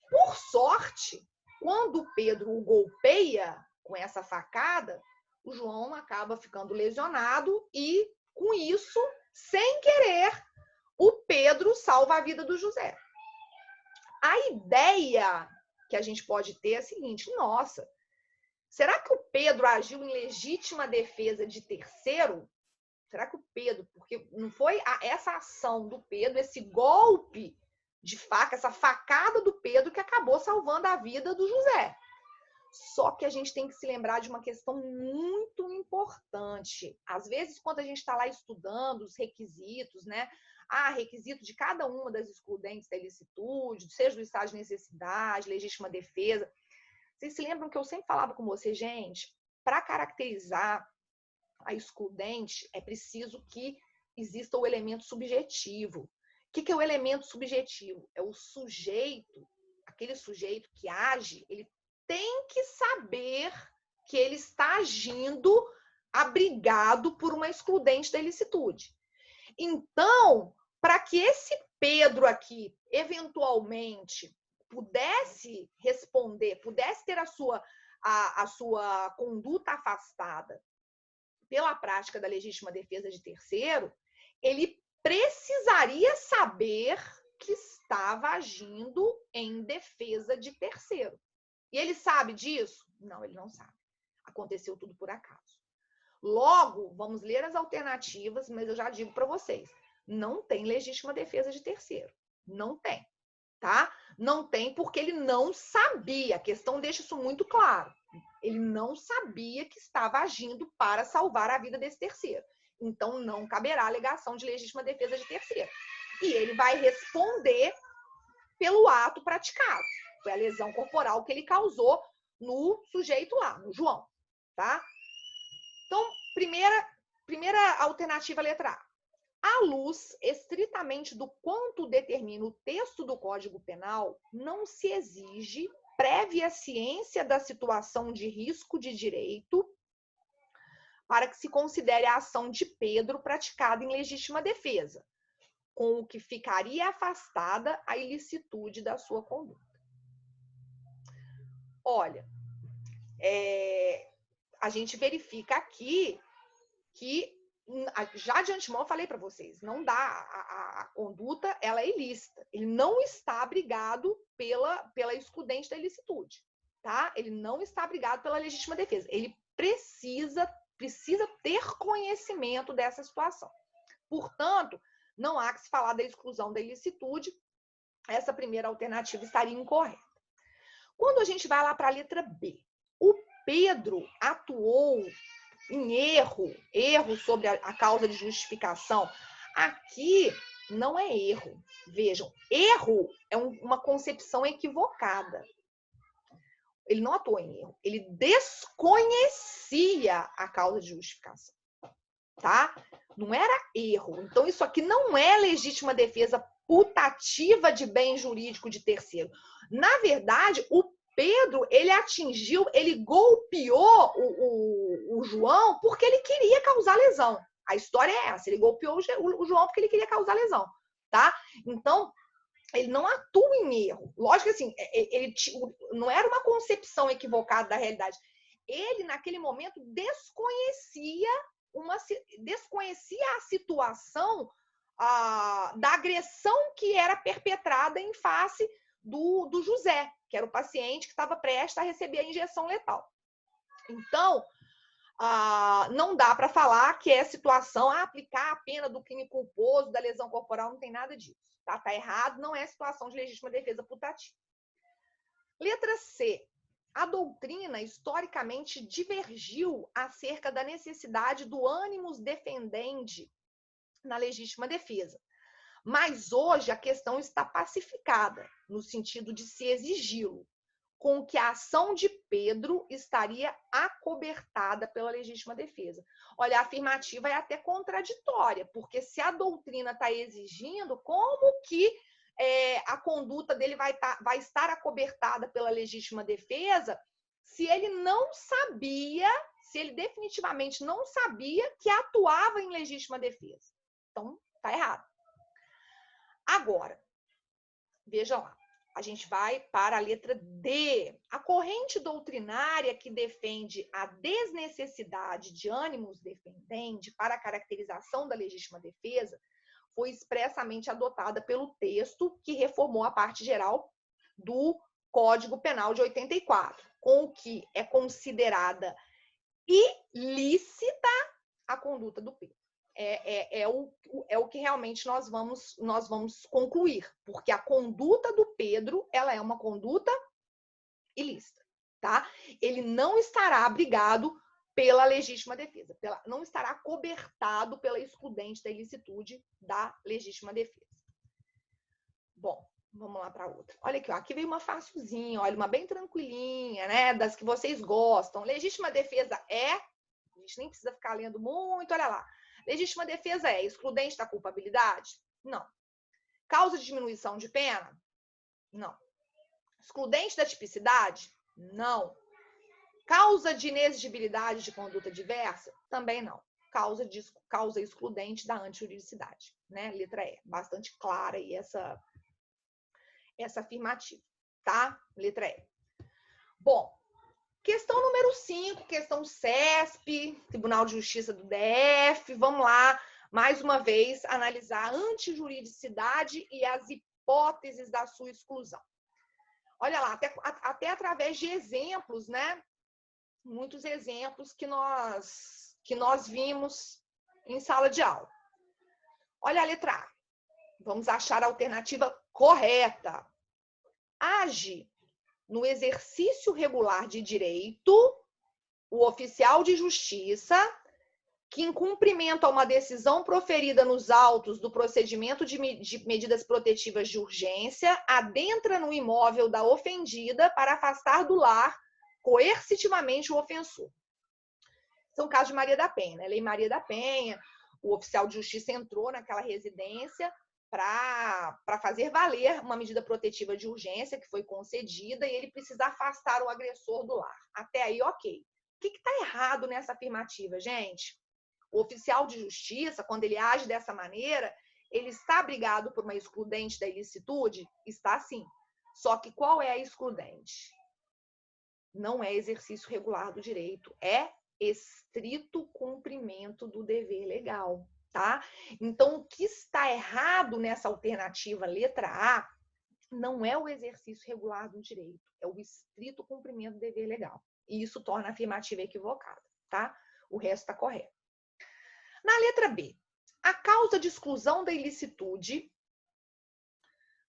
Por sorte, quando o Pedro o golpeia com essa facada, o João acaba ficando lesionado e, com isso, sem querer, o Pedro salva a vida do José. A ideia que a gente pode ter é a seguinte: nossa, será que o Pedro agiu em legítima defesa de terceiro? Será que o Pedro, porque não foi essa ação do Pedro, esse golpe de faca, essa facada do Pedro que acabou salvando a vida do José? Só que a gente tem que se lembrar de uma questão muito importante. Às vezes, quando a gente está lá estudando os requisitos, né? Requisito de cada uma das excludentes da ilicitude, seja do estado de necessidade, legítima defesa. Vocês se lembram que eu sempre falava com vocês, gente, para caracterizar a excludente, é preciso que exista o elemento subjetivo. O que é o elemento subjetivo? É o sujeito, aquele sujeito que age, ele tem que saber que ele está agindo abrigado por uma excludente da ilicitude. Então, para que esse Pedro aqui, eventualmente, pudesse responder, pudesse ter a sua conduta afastada pela prática da legítima defesa de terceiro, ele precisaria saber que estava agindo em defesa de terceiro. E ele sabe disso? Não, ele não sabe. Aconteceu tudo por acaso. Logo, vamos ler as alternativas, mas eu já digo para vocês, não tem legítima defesa de terceiro. Não tem, tá? Não tem porque ele não sabia. A questão deixa isso muito claro. Ele não sabia que estava agindo para salvar a vida desse terceiro. Então, não caberá alegação de legítima defesa de terceiro. E ele vai responder pelo ato praticado. Foi a lesão corporal que ele causou no sujeito lá, no João, tá? Então, primeira alternativa, letra A. À luz estritamente do quanto determina o texto do Código Penal, não se exige prévia ciência da situação de risco de direito para que se considere a ação de Pedro praticada em legítima defesa, com o que ficaria afastada a ilicitude da sua conduta. Olha, a gente verifica aqui que, já de antemão eu falei para vocês, não dá, a conduta ela é ilícita. Ele não está abrigado pela excludente da ilicitude, tá? Ele não está abrigado pela legítima defesa. Ele precisa ter conhecimento dessa situação. Portanto, não há que se falar da exclusão da ilicitude. Essa primeira alternativa estaria incorreta. Quando a gente vai lá para a letra B, o Pedro atuou em erro sobre a causa de justificação. Aqui não é erro. Vejam, erro é uma concepção equivocada. Ele não atuou em erro, ele desconhecia a causa de justificação, tá? Não era erro. Então, isso aqui não é legítima defesa putativa de bem jurídico de terceiro. Na verdade, o Pedro, ele golpeou o João porque ele queria causar lesão. A história é essa, ele golpeou o João porque ele queria causar lesão, tá? Então, ele não atua em erro. Lógico que assim, ele não era uma concepção equivocada da realidade. Ele, naquele momento, desconhecia a situação da agressão que era perpetrada em face do José, que era o paciente que estava prestes a receber a injeção letal. Então, não dá para falar que é situação, aplicar a pena do crime culposo, da lesão corporal, não tem nada disso. Tá errado, não é situação de legítima defesa putativa. Letra C. A doutrina historicamente divergiu acerca da necessidade do animus defendendi na legítima defesa. Mas hoje a questão está pacificada, no sentido de se exigi-lo, com que a ação de Pedro estaria acobertada pela legítima defesa. Olha, a afirmativa é até contraditória, porque se a doutrina está exigindo, como que a conduta dele vai estar acobertada pela legítima defesa, se ele não sabia, se ele definitivamente não sabia que atuava em legítima defesa? Então, está errado. Agora, veja lá. A gente vai para a letra D. A corrente doutrinária que defende a desnecessidade de animus defendendi para a caracterização da legítima defesa foi expressamente adotada pelo texto que reformou a parte geral do Código Penal de 84, com o que é considerada ilícita a conduta do Pedro. É o que realmente nós vamos concluir, porque a conduta do Pedro, ela é uma conduta ilícita, tá? Ele não estará abrigado pela legítima defesa, não estará cobertado pela excludente da ilicitude da legítima defesa. Bom, vamos lá para outra. Olha aqui, ó, aqui veio uma facilzinha, olha, uma bem tranquilinha, né? Das que vocês gostam. Legítima defesa a gente nem precisa ficar lendo muito, olha lá. Legítima defesa é excludente da culpabilidade? Não. Causa de diminuição de pena? Não. Excludente da tipicidade? Não. Causa de inexigibilidade de conduta diversa? Também não. Causa excludente da antijuridicidade, né? Letra E. Bastante clara aí essa afirmativa, tá? Letra E. Bom, questão número 5, questão CESP, Tribunal de Justiça do DF. Vamos lá, mais uma vez, analisar a antijuridicidade e as hipóteses da sua exclusão. Olha lá, até através de exemplos, né? Muitos exemplos que nós vimos em sala de aula. Olha a letra A. Vamos achar a alternativa correta. Age no exercício regular de direito o oficial de justiça que, em cumprimento a uma decisão proferida nos autos do procedimento de medidas protetivas de urgência, adentra no imóvel da ofendida para afastar do lar coercitivamente o ofensor. São o caso de Maria da Penha, né? Lei Maria da Penha, o oficial de justiça entrou naquela residência para fazer valer uma medida protetiva de urgência que foi concedida e ele precisa afastar o agressor do lar. Até aí, ok. O que está errado nessa afirmativa, gente? O oficial de justiça, quando ele age dessa maneira, ele está abrigado por uma excludente da ilicitude? Está sim. Só que qual é a excludente? Não é exercício regular do direito, é estrito cumprimento do dever legal, tá? Então, o que está errado nessa alternativa letra A não é o exercício regular do direito, é o estrito cumprimento do dever legal. E isso torna a afirmativa equivocada, tá? O resto está correto. Na letra B, a causa de exclusão da ilicitude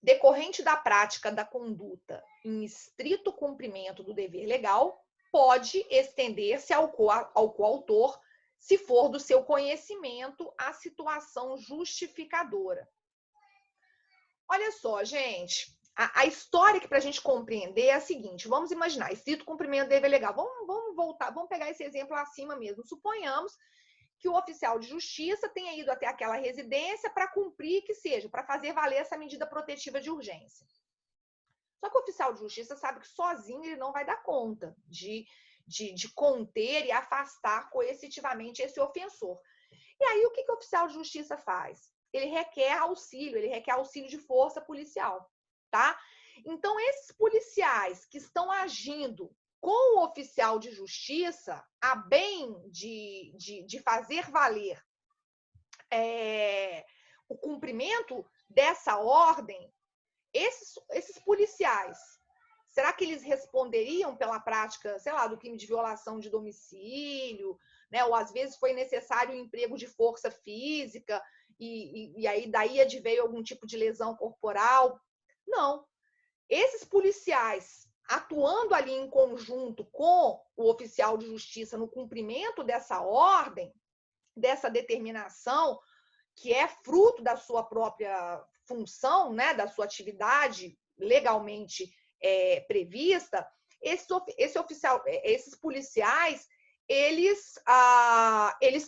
decorrente da prática da conduta em estrito cumprimento do dever legal pode estender-se ao coautor, se for do seu conhecimento, a situação justificadora. Olha só, gente, a história que para a gente compreender é a seguinte: vamos imaginar, estrito cumprimento do dever legal. Vamos pegar esse exemplo acima mesmo. Suponhamos que o oficial de justiça tenha ido até aquela residência para cumprir, que seja, para fazer valer essa medida protetiva de urgência. Só que o oficial de justiça sabe que sozinho ele não vai dar conta de conter e afastar coercitivamente esse ofensor. E aí, o que o oficial de justiça faz? Ele requer auxílio de força policial, tá? Então, esses policiais que estão agindo com o oficial de justiça, a bem de fazer valer o cumprimento dessa ordem, esses policiais, será que eles responderiam pela prática, sei lá, do crime de violação de domicílio, né? Ou às vezes foi necessário o emprego de força física e aí daí adveio algum tipo de lesão corporal? Não. Esses policiais atuando ali em conjunto com o oficial de justiça no cumprimento dessa ordem, dessa determinação, que é fruto da sua própria função, né, da sua atividade legalmente prevista, esses policiais, eles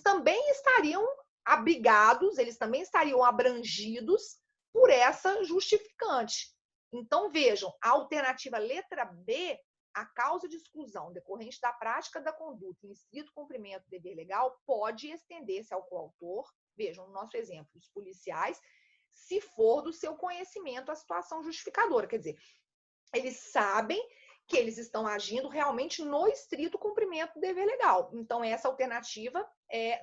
também estariam abrigados, eles também estariam abrangidos por essa justificante. Então, vejam, a alternativa letra B, a causa de exclusão decorrente da prática da conduta em estrito cumprimento do dever legal pode estender-se ao coautor, vejam, no nosso exemplo, os policiais, se for do seu conhecimento a situação justificadora. Quer dizer, eles sabem que eles estão agindo realmente no estrito cumprimento do dever legal. Então, essa alternativa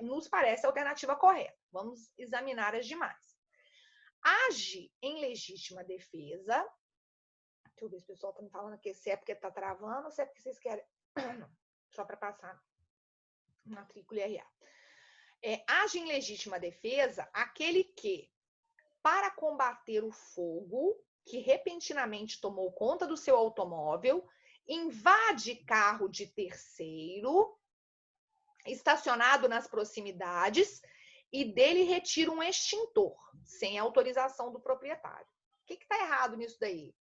nos parece a alternativa correta. Vamos examinar as demais. Age em legítima defesa. Deixa eu ver se o pessoal está me falando aqui se é porque está travando ou se é porque vocês querem. Só para passar matrícula e RA. Age em legítima defesa aquele que, para combater o fogo que repentinamente tomou conta do seu automóvel, invade carro de terceiro, estacionado nas proximidades, e dele retira um extintor, sem autorização do proprietário. O que está errado nisso daí?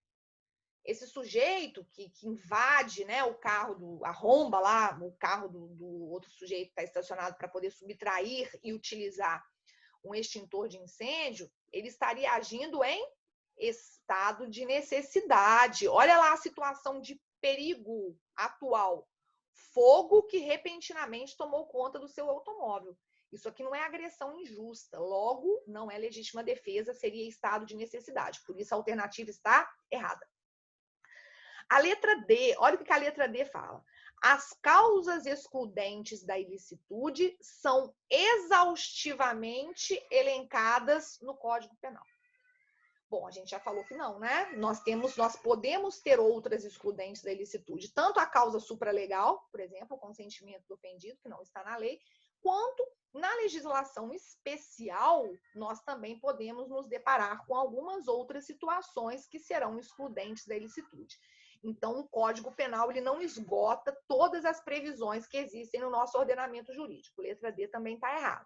Esse sujeito que invade, né, o carro, arromba lá o carro do outro sujeito que está estacionado para poder subtrair e utilizar um extintor de incêndio, ele estaria agindo em estado de necessidade. Olha lá a situação de perigo atual. Fogo que repentinamente tomou conta do seu automóvel. Isso aqui não é agressão injusta, logo não é legítima defesa, seria estado de necessidade. Por isso a alternativa está errada. A letra D, olha o que a letra D fala. As causas excludentes da ilicitude são exaustivamente elencadas no Código Penal. Bom, a gente já falou que não, né? Nós podemos ter outras excludentes da ilicitude, tanto a causa supralegal, por exemplo, o consentimento do ofendido, que não está na lei, quanto na legislação especial, nós também podemos nos deparar com algumas outras situações que serão excludentes da ilicitude. Então, o Código Penal ele não esgota todas as previsões que existem no nosso ordenamento jurídico. Letra D também está errada.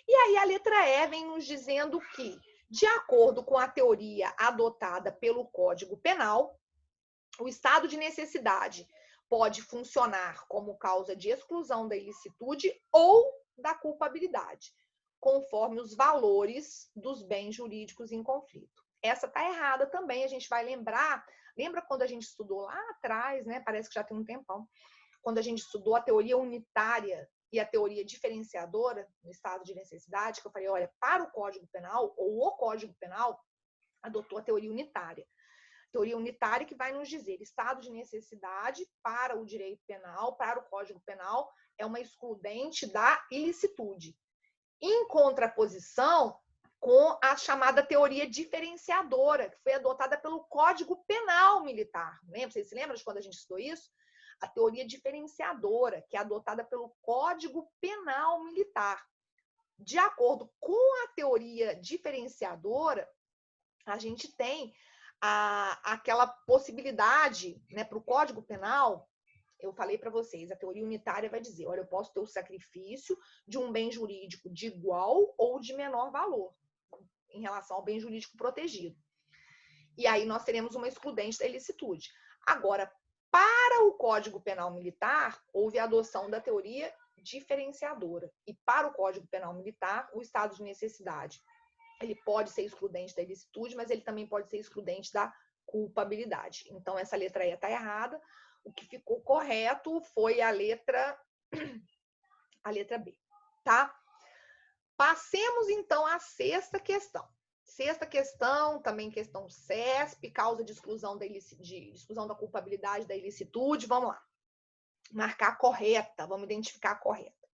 E aí a letra E vem nos dizendo que, de acordo com a teoria adotada pelo Código Penal, o estado de necessidade pode funcionar como causa de exclusão da ilicitude ou da culpabilidade, conforme os valores dos bens jurídicos em conflito. Essa está errada também, a gente vai lembra quando a gente estudou lá atrás, né? Parece que já tem um tempão, quando a gente estudou a teoria unitária e a teoria diferenciadora no estado de necessidade, que eu falei, olha, para o Código Penal, ou o Código Penal adotou a teoria unitária. Teoria unitária que vai nos dizer, estado de necessidade para o direito penal, para o Código Penal, é uma excludente da ilicitude. Em contraposição com a chamada teoria diferenciadora, que foi adotada pelo Código Penal Militar. Lembra? Vocês se lembram de quando a gente estudou isso? A teoria diferenciadora, que é adotada pelo Código Penal Militar. De acordo com a teoria diferenciadora, a gente tem aquela possibilidade, né, para o Código Penal. Eu falei para vocês, a teoria unitária vai dizer, olha, eu posso ter o sacrifício de um bem jurídico de igual ou de menor valor em relação ao bem jurídico protegido. E aí nós teremos uma excludente da ilicitude. Agora, para o Código Penal Militar, houve a adoção da teoria diferenciadora. E para o Código Penal Militar, o estado de necessidade, ele pode ser excludente da ilicitude, mas ele também pode ser excludente da culpabilidade. Então, essa letra E está errada. O que ficou correto foi a letra B, tá? Passemos, então, à sexta questão. Sexta questão, também questão CESP, causa de exclusão da culpabilidade da ilicitude. Vamos lá. Marcar a correta, vamos identificar a correta.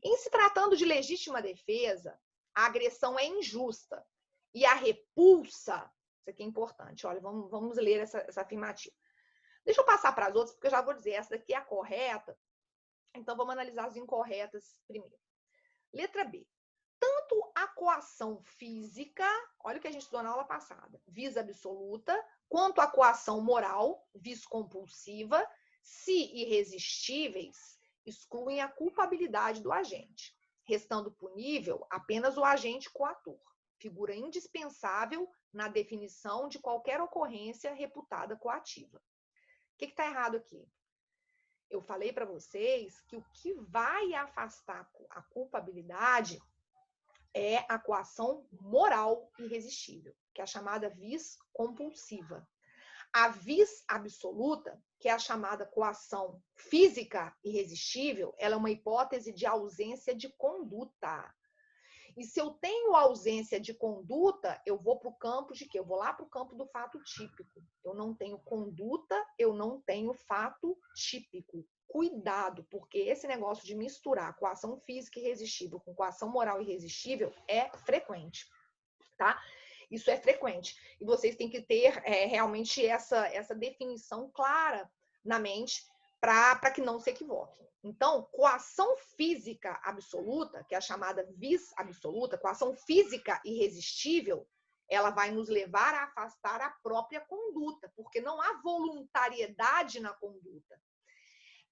Em se tratando de legítima defesa, a agressão é injusta e a repulsa, isso aqui é importante, olha, vamos ler essa afirmativa. Deixa eu passar para as outras, porque eu já vou dizer, essa daqui é a correta, então vamos analisar as incorretas primeiro. Letra B. Tanto a coação física, olha o que a gente estudou na aula passada, vis absoluta, quanto a coação moral, vis compulsiva, se irresistíveis, excluem a culpabilidade do agente, restando punível apenas o agente coator, figura indispensável na definição de qualquer ocorrência reputada coativa. O que está errado aqui? Eu falei para vocês que o que vai afastar a culpabilidade é a coação moral irresistível, que é a chamada vis compulsiva. A vis absoluta, que é a chamada coação física irresistível, ela é uma hipótese de ausência de conduta. E se eu tenho ausência de conduta, eu vou para o campo de quê? Eu vou lá para o campo do fato típico. Eu não tenho conduta, eu não tenho fato típico. Cuidado, porque esse negócio de misturar coação física irresistível com coação moral irresistível é frequente, tá? Isso é frequente. E vocês têm que ter realmente essa definição clara na mente para que não se equivoquem. Então, coação física absoluta, que é a chamada vis absoluta, coação física irresistível, ela vai nos levar a afastar a própria conduta, porque não há voluntariedade na conduta.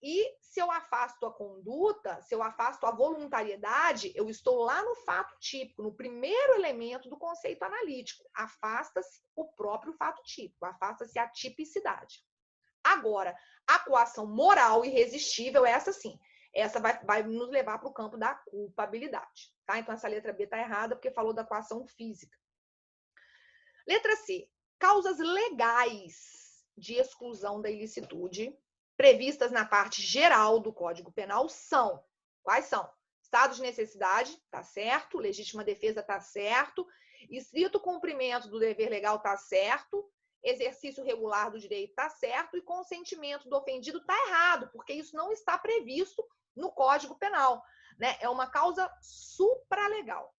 E se eu afasto a conduta, se eu afasto a voluntariedade, eu estou lá no fato típico, no primeiro elemento do conceito analítico. Afasta-se o próprio fato típico, afasta-se a tipicidade. Agora, a coação moral irresistível, essa sim, essa vai nos levar para o campo da culpabilidade. Tá? Então, essa letra B está errada porque falou da coação física. Letra C, causas legais de exclusão da ilicitude previstas na parte geral do Código Penal são, quais são? Estado de necessidade, tá certo, legítima defesa, tá certo, estrito cumprimento do dever legal, tá certo, exercício regular do direito, tá certo, e consentimento do ofendido tá errado, porque isso não está previsto no Código Penal, né? É uma causa supralegal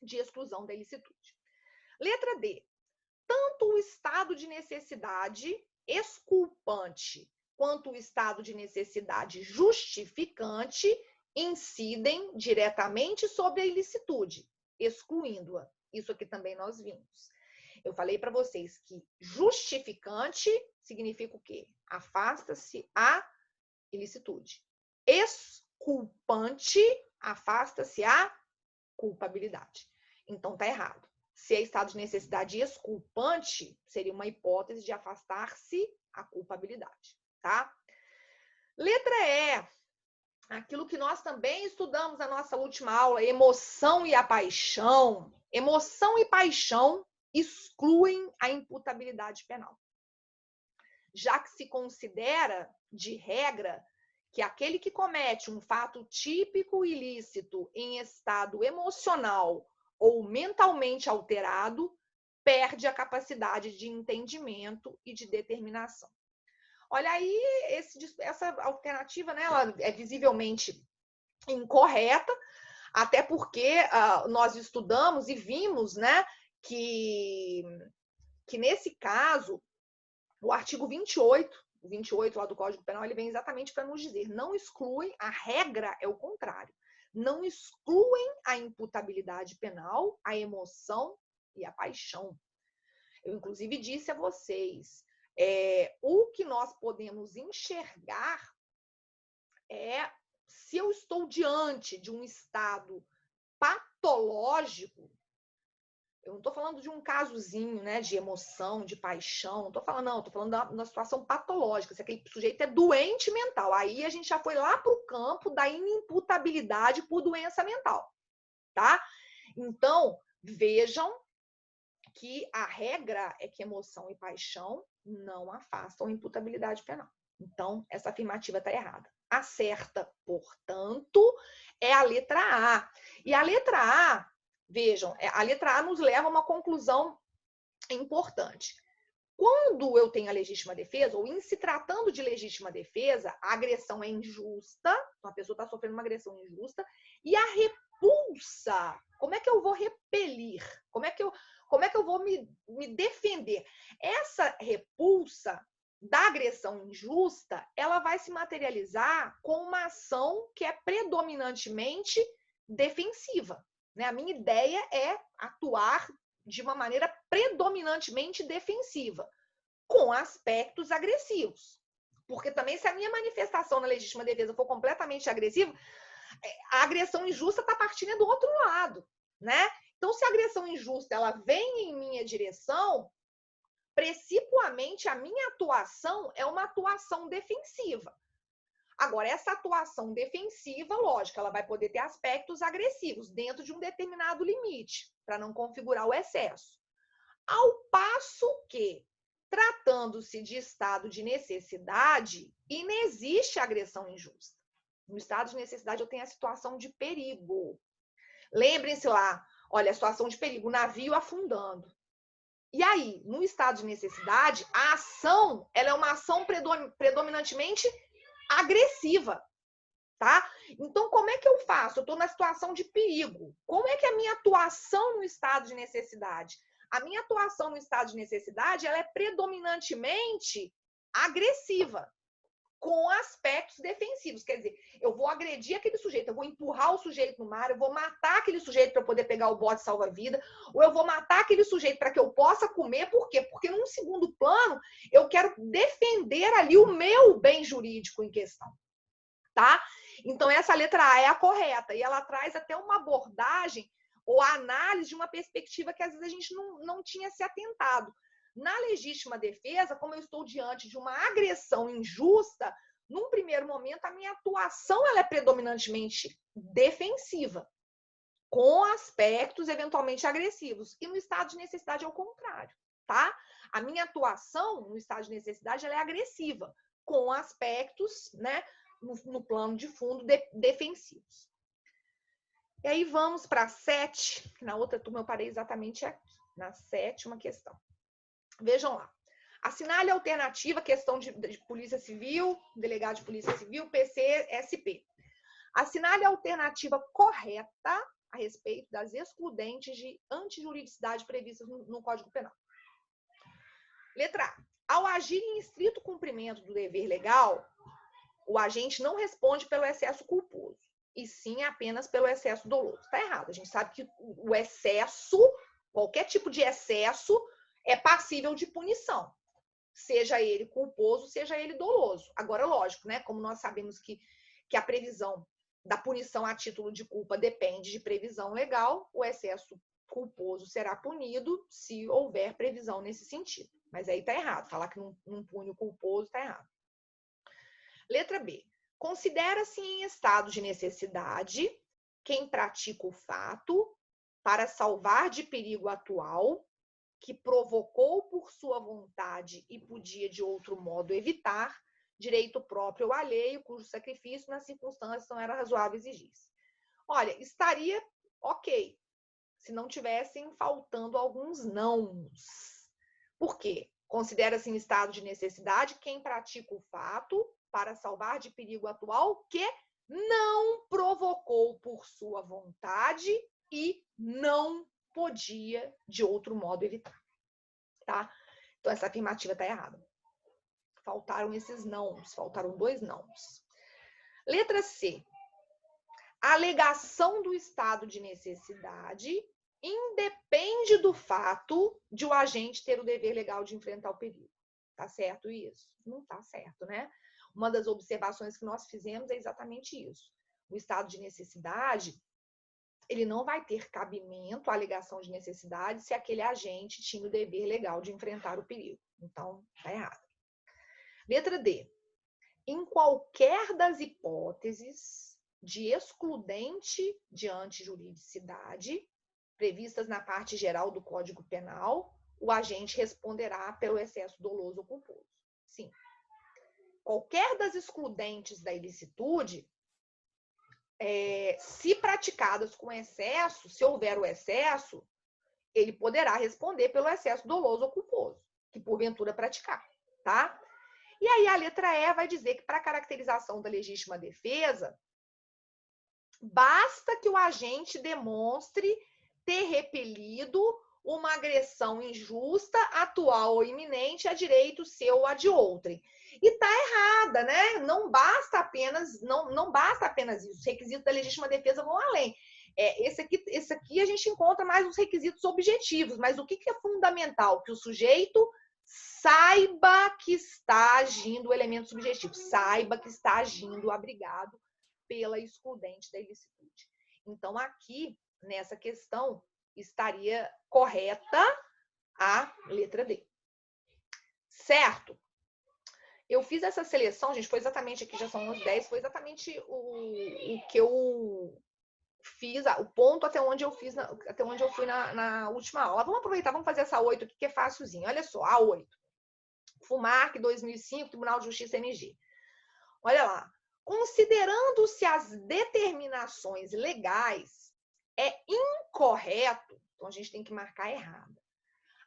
de exclusão da ilicitude. Letra D. Tanto o estado de necessidade exculpante quanto o estado de necessidade justificante incidem diretamente sobre a ilicitude, excluindo-a. Isso aqui também nós vimos. Eu falei para vocês que justificante significa o quê? Afasta-se a ilicitude. Exculpante, afasta-se a culpabilidade. Então, tá errado. Se é estado de necessidade exculpante, seria uma hipótese de afastar-se a culpabilidade, tá? Letra E, aquilo que nós também estudamos na nossa última aula, emoção e a paixão. Emoção e paixão excluem a imputabilidade penal. Já que se considera, de regra, que aquele que comete um fato típico ilícito em estado emocional ou mentalmente alterado perde a capacidade de entendimento e de determinação. Olha aí, essa alternativa, né, ela é visivelmente incorreta, até porque nós estudamos e vimos, né, que nesse caso, o artigo 28, o 28 lá do Código Penal, ele vem exatamente para nos dizer, não excluem, a regra é o contrário, não excluem a imputabilidade penal, a emoção e a paixão. Eu, inclusive, disse a vocês, o que nós podemos enxergar é se eu estou diante de um estado patológico. Eu não estou falando de um casozinho, né, de emoção, de paixão, não estou falando, não, estou falando de uma situação patológica, se aquele sujeito é doente mental. Aí a gente já foi lá para o campo da inimputabilidade por doença mental, tá? Então, vejam que a regra é que emoção e paixão não afastam a imputabilidade penal. Então, essa afirmativa está errada. A certa, portanto, é a letra A. E a letra A, vejam, a letra A nos leva a uma conclusão importante. Quando eu tenho a legítima defesa, ou em se tratando de legítima defesa, a agressão é injusta, a pessoa está sofrendo uma agressão injusta, e a repulsa, como é que eu vou repelir? Como é que eu vou me defender? Essa repulsa da agressão injusta, ela vai se materializar com uma ação que é predominantemente defensiva, né? A minha ideia é atuar de uma maneira predominantemente defensiva, com aspectos agressivos. Porque também, se a minha manifestação na legítima defesa for completamente agressiva, a agressão injusta está partindo do outro lado, né? Então, se a agressão injusta ela vem em minha direção, precipuamente a minha atuação é uma atuação defensiva. Agora, essa atuação defensiva, lógico, ela vai poder ter aspectos agressivos dentro de um determinado limite, para não configurar o excesso. Ao passo que, tratando-se de estado de necessidade, inexiste agressão injusta. No estado de necessidade, eu tenho a situação de perigo. Lembrem-se lá, olha, a situação de perigo, o navio afundando. E aí, no estado de necessidade, a ação, ela é uma ação predominantemente agressiva, tá? Então, como é que eu faço? Eu estou na situação de perigo. Como é que é a minha atuação no estado de necessidade? A minha atuação no estado de necessidade, ela é predominantemente agressiva, com aspectos defensivos. Quer dizer, eu vou agredir aquele sujeito, eu vou empurrar o sujeito no mar, eu vou matar aquele sujeito para eu poder pegar o bote salva-vida, ou eu vou matar aquele sujeito para que eu possa comer. Por quê? Porque num segundo plano, eu quero defender ali o meu bem jurídico em questão, tá? Então, essa letra A é a correta, e ela traz até uma abordagem ou a análise de uma perspectiva que às vezes a gente não tinha se atentado. Na legítima defesa, como eu estou diante de uma agressão injusta, num primeiro momento, a minha atuação ela é predominantemente defensiva, com aspectos eventualmente agressivos. E no estado de necessidade é o contrário, tá? A minha atuação no estado de necessidade ela é agressiva, com aspectos, né, no plano de fundo defensivos. E aí vamos para a 7, na outra turma eu parei exatamente aqui, na 7ª questão. Vejam lá. Assinale a alternativa, questão de Polícia Civil, delegado de Polícia Civil, PC-SP. Assinale a alternativa correta a respeito das excludentes de antijuridicidade previstas no Código Penal. Letra A. Ao agir em estrito cumprimento do dever legal, o agente não responde pelo excesso culposo, e sim apenas pelo excesso doloso. Está errado. A gente sabe que o excesso, qualquer tipo de excesso, é passível de punição. Seja ele culposo, seja ele doloso. Agora, lógico, né? Como nós sabemos que a previsão da punição a título de culpa depende de previsão legal, o excesso culposo será punido se houver previsão nesse sentido. Mas aí está errado. Falar que não pune o culposo está errado. Letra B. Considera-se em estado de necessidade quem pratica o fato para salvar de perigo atual que provocou por sua vontade e podia de outro modo evitar direito próprio ou alheio, cujo sacrifício nas circunstâncias não era razoável exigir-se. Olha, estaria ok se não tivessem faltando alguns nãos. Por quê? Considera-se em estado de necessidade quem pratica o fato para salvar de perigo atual que não provocou por sua vontade e não podia de outro modo evitar. Tá? Então, essa afirmativa está errada. Faltaram esses nãos, faltaram 2 nãos. Letra C. A alegação do estado de necessidade independe do fato de o agente ter o dever legal de enfrentar o perigo. Tá certo isso? Não tá certo, né? Uma das observações que nós fizemos é exatamente isso. O estado de necessidade, ele não vai ter cabimento à alegação de necessidade se aquele agente tinha o dever legal de enfrentar o perigo. Então, tá errado. Letra D. Em qualquer das hipóteses de excludente de antijuridicidade previstas na parte geral do Código Penal, o agente responderá pelo excesso doloso ou culposo. Sim. Qualquer das excludentes da ilicitude, se praticadas com excesso, se houver o excesso, ele poderá responder pelo excesso doloso ou culposo, que porventura praticar, tá? E aí a letra E vai dizer que para a caracterização da legítima defesa, basta que o agente demonstre ter repelido uma agressão injusta, atual ou iminente a direito seu ou a de outrem. E tá errada, né? Não basta apenas isso. Os requisitos da legítima defesa vão além. Esse aqui a gente encontra mais os requisitos objetivos, mas o que é fundamental? Que o sujeito saiba que está agindo o elemento subjetivo, saiba que está agindo abrigado pela excludente da ilicitude. Então, aqui, nessa questão, estaria correta a letra D. Certo? Eu fiz essa seleção, gente, foi exatamente aqui, já são uns 10, foi exatamente o que eu fiz, o ponto até onde eu fiz, até onde eu fui na última aula. Vamos aproveitar, vamos fazer essa 8 aqui, que é fácilzinho. Olha só, a 8. FUMARC 2005, Tribunal de Justiça MG. Olha lá. Considerando-se as determinações legais, é incorreto, então a gente tem que marcar errado,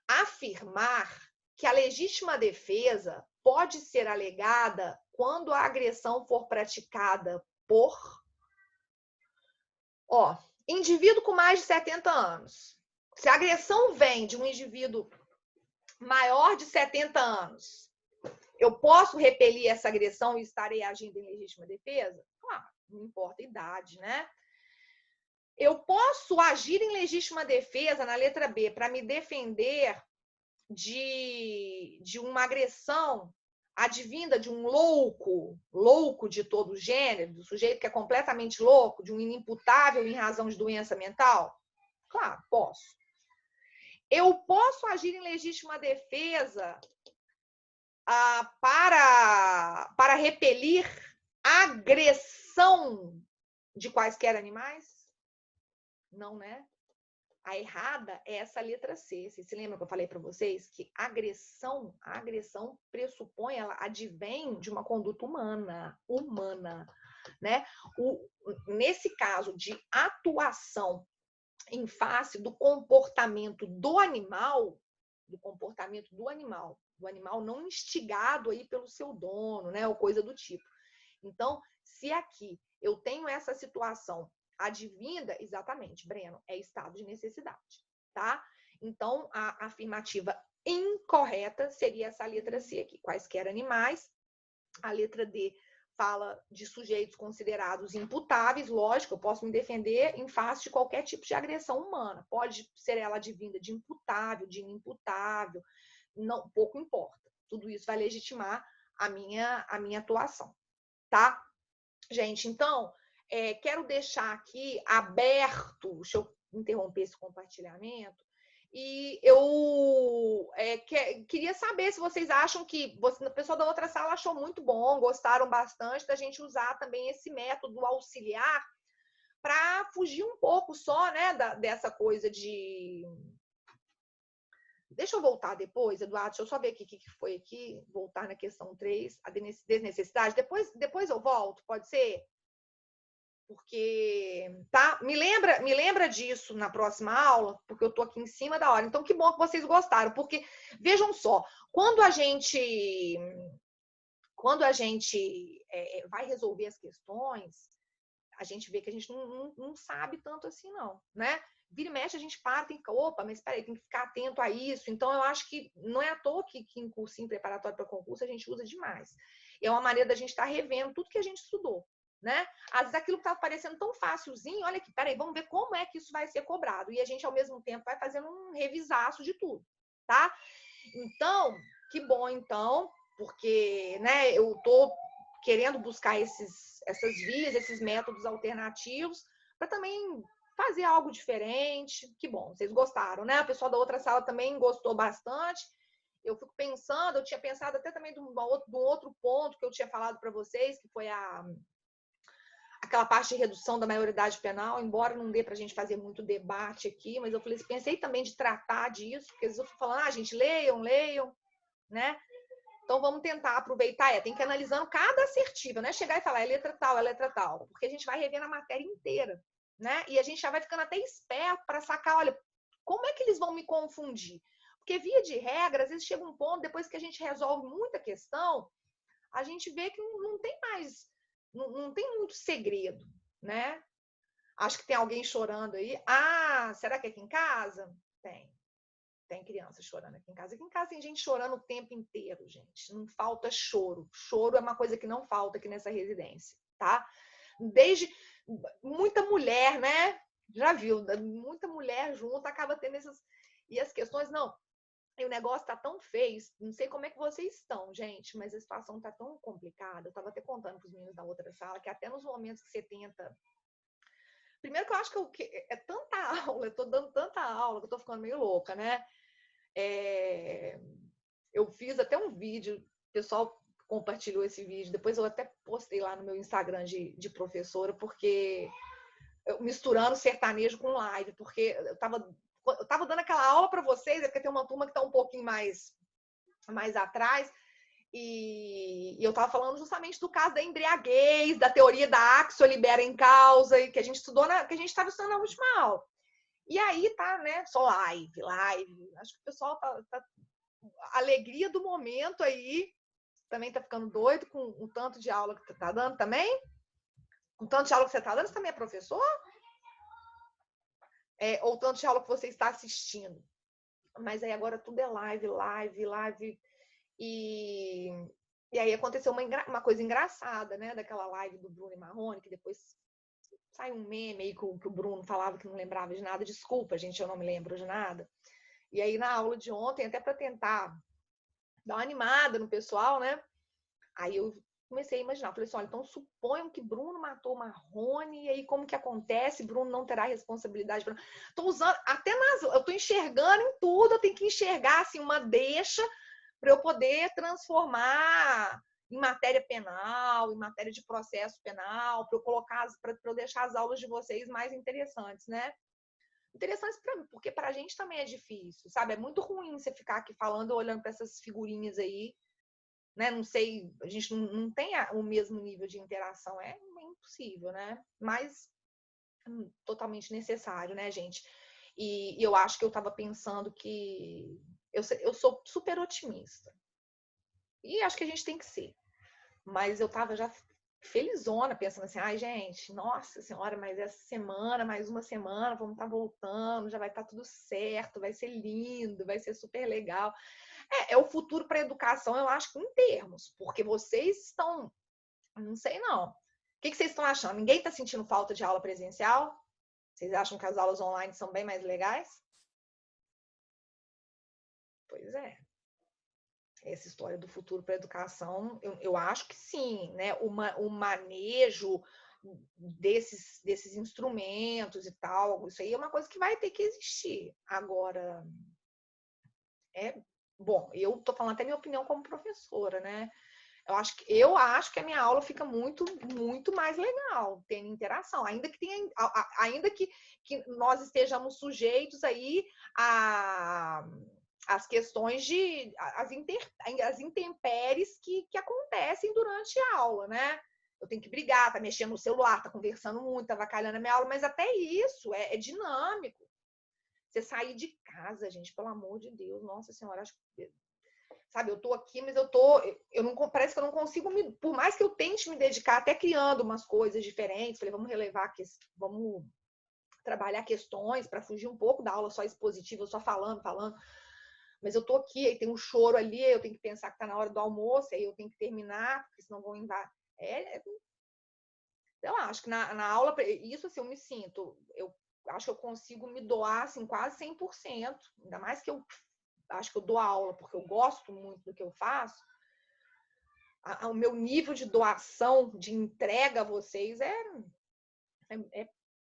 afirmar que a legítima defesa pode ser alegada quando a agressão for praticada por indivíduo com mais de 70 anos. Se a agressão vem de um indivíduo maior de 70 anos, eu posso repelir essa agressão e estarei agindo em legítima defesa? Claro, não importa a idade, né? Eu posso agir em legítima defesa, na letra B, para me defender de uma agressão advinda de um louco de todo gênero, do sujeito que é completamente louco, de um inimputável em razão de doença mental? Claro, posso. Eu posso agir em legítima defesa para repelir agressão de quaisquer animais? Não, né? A errada é essa letra C. Vocês se lembram que eu falei para vocês que a agressão pressupõe, ela advém de uma conduta humana, né? Nesse caso de atuação em face do comportamento do animal, do animal não instigado aí pelo seu dono, né, ou coisa do tipo. Então, se aqui eu tenho essa situação advinda, exatamente, Breno, é estado de necessidade, tá? Então, a afirmativa incorreta seria essa letra C aqui, quaisquer animais. A letra D fala de sujeitos considerados imputáveis, lógico, eu posso me defender em face de qualquer tipo de agressão humana. Pode ser ela advinda de imputável, de inimputável, não, pouco importa. Tudo isso vai legitimar a minha atuação, tá? Gente, então, quero deixar aqui aberto, deixa eu interromper esse compartilhamento, e eu queria saber se vocês acham que o pessoal da outra sala achou muito bom, gostaram bastante da gente usar também esse método auxiliar para fugir um pouco só, né, dessa coisa de... Deixa eu voltar depois, Eduardo, deixa eu só ver aqui o que foi aqui, voltar na questão 3, a desnecessidade. Depois eu volto, pode ser? Porque, tá? Me lembra disso na próxima aula, porque eu tô aqui em cima da hora. Então, que bom que vocês gostaram, porque vejam só, quando a gente vai resolver as questões, a gente vê que a gente não sabe tanto assim, não, né? Vira e mexe, a gente para, tem que ficar, opa, mas peraí, tem que ficar atento a isso. Então, eu acho que não é à toa que em cursinho preparatório para concurso a gente usa demais. É uma maneira da gente estar revendo tudo que a gente estudou, né? Às vezes aquilo que estava parecendo tão facilzinho, olha aqui, peraí, vamos ver como é que isso vai ser cobrado. E a gente, ao mesmo tempo, vai fazendo um revisaço de tudo, tá? Então, que bom, então, porque, né, eu tô querendo buscar essas vias, esses métodos alternativos, para também fazer algo diferente. Que bom, vocês gostaram, né? O pessoal da outra sala também gostou bastante. Eu fico pensando, eu tinha pensado até também de um outro ponto que eu tinha falado para vocês, que foi aquela parte de redução da maioridade penal, embora não dê para a gente fazer muito debate aqui, mas eu pensei também de tratar disso, porque às vezes eu fico falando, gente, leiam, né? Então, vamos tentar aproveitar, tem que ir analisando cada assertiva, não é chegar e falar, é letra tal, porque a gente vai revendo a matéria inteira, né? E a gente já vai ficando até esperto para sacar, olha, como é que eles vão me confundir? Porque, via de regra, às vezes chega um ponto, depois que a gente resolve muita questão, a gente vê que não tem mais, não tem muito segredo, né? Acho que tem alguém chorando aí. Ah, será que é aqui em casa? Tem criança chorando aqui em casa. Aqui em casa tem gente chorando o tempo inteiro, gente. Não falta choro. Choro é uma coisa que não falta aqui nessa residência, tá? Desde muita mulher, né? Já viu? Muita mulher junto acaba tendo essas... E as questões, não. E o negócio tá tão feio. Não sei como é que vocês estão, gente, mas a situação tá tão complicada. Eu tava até contando pros meninos da outra sala que até nos momentos que você tenta... Primeiro que eu acho que é tanta aula, eu tô dando tanta aula que eu tô ficando meio louca, né? Eu fiz até um vídeo, o pessoal compartilhou esse vídeo, depois eu até postei lá no meu Instagram de professora, porque misturando sertanejo com live, porque eu tava dando aquela aula para vocês, porque tem uma turma que está um pouquinho mais atrás, e eu estava falando justamente do caso da embriaguez, da teoria da axio libera em causa, que a gente estudou, que a gente estava estudando na última aula. E aí tá, né? Só live. Acho que o pessoal tá a alegria do momento aí. Também tá ficando doido com o tanto de aula que você tá dando também? Com o tanto de aula que você tá dando, você também é professor? Ou o tanto de aula que você está assistindo? Mas aí agora tudo é live. E aí aconteceu uma coisa engraçada, né? Daquela live do Bruno e Marrone, que depois saiu um meme aí que o Bruno falava que não lembrava de nada. Desculpa, gente, eu não me lembro de nada. E aí na aula de ontem, até para tentar dar uma animada no pessoal, né? Aí eu comecei a imaginar, falei assim, olha, então suponham que Bruno matou Marrone, e aí como que acontece? Bruno não terá responsabilidade. Estou usando, eu estou enxergando em tudo, eu tenho que enxergar assim, uma deixa para eu poder transformar em matéria penal, em matéria de processo penal, para eu deixar as aulas de vocês mais interessantes, né? interessantes para mim, porque para a gente também é difícil, sabe? É muito ruim você ficar aqui falando, olhando para essas figurinhas aí, né? Não sei, a gente não tem o mesmo nível de interação, é impossível, né? Mas totalmente necessário, né, gente? E eu acho que eu estava pensando que eu sou super otimista. E acho que a gente tem que ser. Mas eu estava já felizona, pensando assim, ai, gente, nossa senhora, mas essa semana, mais uma semana, vamos estar voltando, já vai estar tudo certo, vai ser lindo, vai ser super legal. É o futuro para a educação, eu acho que em termos, porque vocês estão, não sei não. O que vocês estão achando? Ninguém está sentindo falta de aula presencial? Vocês acham que as aulas online são bem mais legais? Pois é. Essa história do futuro para a educação, eu acho que sim, né? O manejo desses instrumentos e tal, isso aí é uma coisa que vai ter que existir. Agora, bom, eu estou falando até minha opinião como professora, né? Eu acho que a minha aula fica muito, muito mais legal, tendo interação, ainda que nós estejamos sujeitos aí a as questões as intempéries que acontecem durante a aula, né? Eu tenho que brigar, tá mexendo no celular, tá conversando muito, tá avacalhando a minha aula, mas até isso é dinâmico. Você sair de casa, gente, pelo amor de Deus, nossa senhora, acho que, sabe, eu tô aqui, mas eu não, parece que eu não consigo por mais que eu tente me dedicar, até criando umas coisas diferentes, falei, vamos trabalhar questões para fugir um pouco da aula só expositiva, só falando, mas eu tô aqui, aí tem um choro ali, eu tenho que pensar que tá na hora do almoço, aí eu tenho que terminar, porque senão vão invadir. Sei lá, acho que na aula, isso assim, eu me sinto, eu acho que eu consigo me doar assim, quase 100%, ainda mais que eu acho que eu dou aula porque eu gosto muito do que eu faço, o meu nível de doação, de entrega a vocês é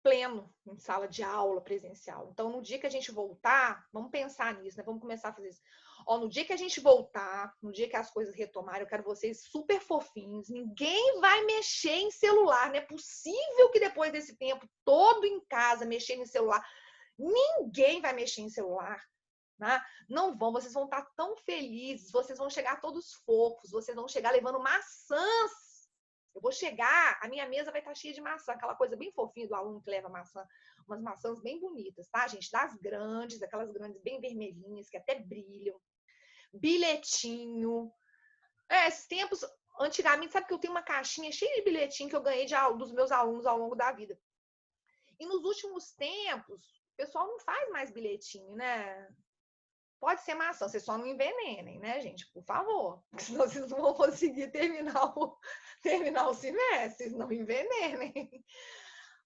pleno em sala de aula presencial. Então, no dia que a gente voltar, vamos pensar nisso, né? Vamos começar a fazer isso. Ó, no dia que a gente voltar, no dia que as coisas retomarem, eu quero vocês super fofinhos. Ninguém vai mexer em celular. Não é possível que depois desse tempo todo em casa mexendo em celular, ninguém vai mexer em celular. Né? Não vão, vocês vão estar tão felizes, vocês vão chegar todos fofos, vocês vão chegar levando maçãs. Eu vou chegar, a minha mesa vai estar cheia de maçã, aquela coisa bem fofinha do aluno que leva maçã, umas maçãs bem bonitas, tá, gente? Das grandes, aquelas grandes bem vermelhinhas, que até brilham. Bilhetinho. Esses tempos, antigamente, sabe que eu tenho uma caixinha cheia de bilhetinho que eu ganhei dos meus alunos ao longo da vida. E nos últimos tempos, o pessoal não faz mais bilhetinho, né? Pode ser maçã, vocês só não envenenem, né, gente? Por favor. Senão vocês não vão conseguir terminar o semestre, vocês não envenenem.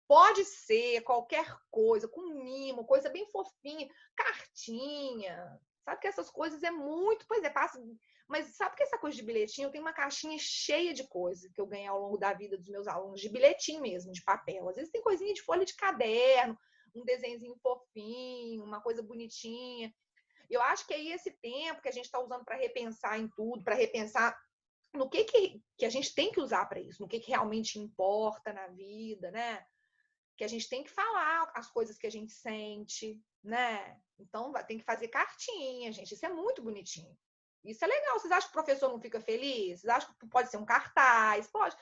Pode ser qualquer coisa, com mimo, coisa bem fofinha, cartinha. Sabe que essas coisas é muito. Pois é, passa. Mas sabe que essa coisa de bilhetinho, eu tenho uma caixinha cheia de coisas que eu ganhei ao longo da vida dos meus alunos, de bilhetinho mesmo, de papel. Às vezes tem coisinha de folha de caderno, um desenhozinho fofinho, uma coisa bonitinha. Eu acho que aí esse tempo que a gente está usando para repensar em tudo, para repensar no que a gente tem que usar para isso, no que realmente importa na vida, né? Que a gente tem que falar as coisas que a gente sente, né? Então tem que fazer cartinha, gente. Isso é muito bonitinho. Isso é legal. Vocês acham que o professor não fica feliz? Vocês acham que pode ser um cartaz? Pode.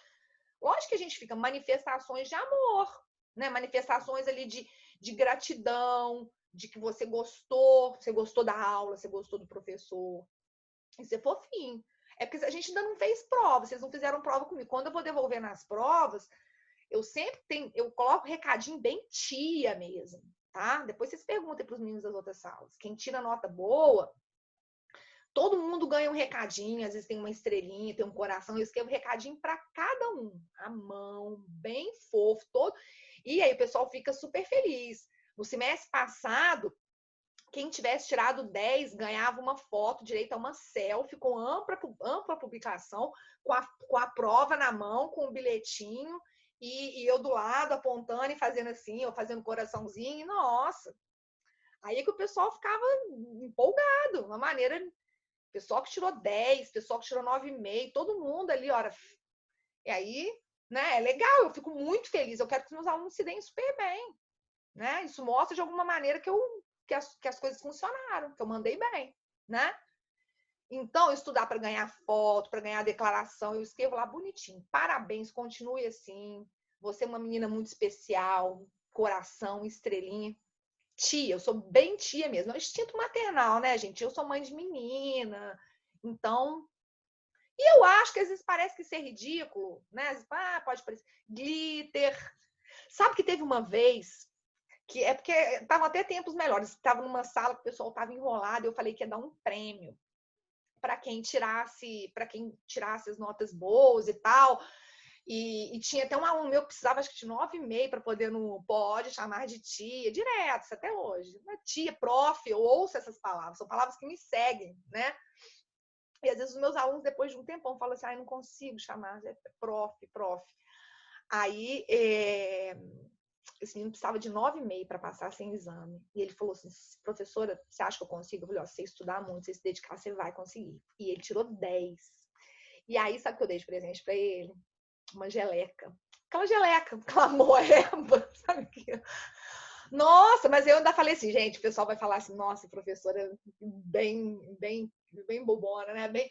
Lógico que a gente fica manifestações de amor, né? Manifestações ali de gratidão, de que você gostou da aula, você gostou do professor. Isso é fofinho. É porque a gente ainda não fez prova, vocês não fizeram prova comigo. Quando eu vou devolver nas provas, eu coloco recadinho bem tia mesmo, tá? Depois vocês perguntem para os meninos das outras salas. Quem tira nota boa, todo mundo ganha um recadinho, às vezes tem uma estrelinha, tem um coração, eu escrevo recadinho para cada um, à mão, bem fofo, todo. E aí o pessoal fica super feliz. No semestre passado, quem tivesse tirado 10 ganhava uma foto, direito a uma selfie, com ampla publicação, com a prova na mão, com o bilhetinho, e eu do lado apontando e fazendo assim, ou fazendo coraçãozinho, nossa. Aí é que o pessoal ficava empolgado, uma maneira. Pessoal que tirou 10, pessoal que tirou 9,5, todo mundo ali, ora. E aí, né, é legal, eu fico muito feliz, eu quero que os meus alunos se deem super bem. né? Isso mostra de alguma maneira que as coisas funcionaram, que eu mandei bem, né? Então, estudar para ganhar foto, para ganhar declaração, eu escrevo lá bonitinho. Parabéns, continue assim. Você é uma menina muito especial, coração, estrelinha. Tia, eu sou bem tia mesmo. É um instinto maternal, né, gente? Eu sou mãe de menina. Então, e eu acho que às vezes parece que ser ridículo, né? Pode parecer. Glitter. Sabe que teve uma vez que é porque estavam até tempos melhores. Estava numa sala que o pessoal estava enrolado, eu falei que ia dar um prêmio para quem tirasse as notas boas e tal. E tinha até um aluno meu que precisava, acho que de 9,5 para poder no pode chamar de tia, direto, isso até hoje. Tia, prof, eu ouço essas palavras, são palavras que me seguem, né? E às vezes os meus alunos, depois de um tempão, falam assim, não consigo chamar, prof. Aí, esse menino precisava de 9,5 para passar sem exame. E ele falou assim, professora, você acha que eu consigo? Eu falei, se você estudar muito, se você se dedicar, você vai conseguir. E ele tirou 10. E aí, sabe o que eu dei de presente para ele? Uma geleca. Aquela geleca, aquela moeba, sabe o que? Nossa, mas eu ainda falei assim, gente, o pessoal vai falar assim, nossa, professora bem bobona, né?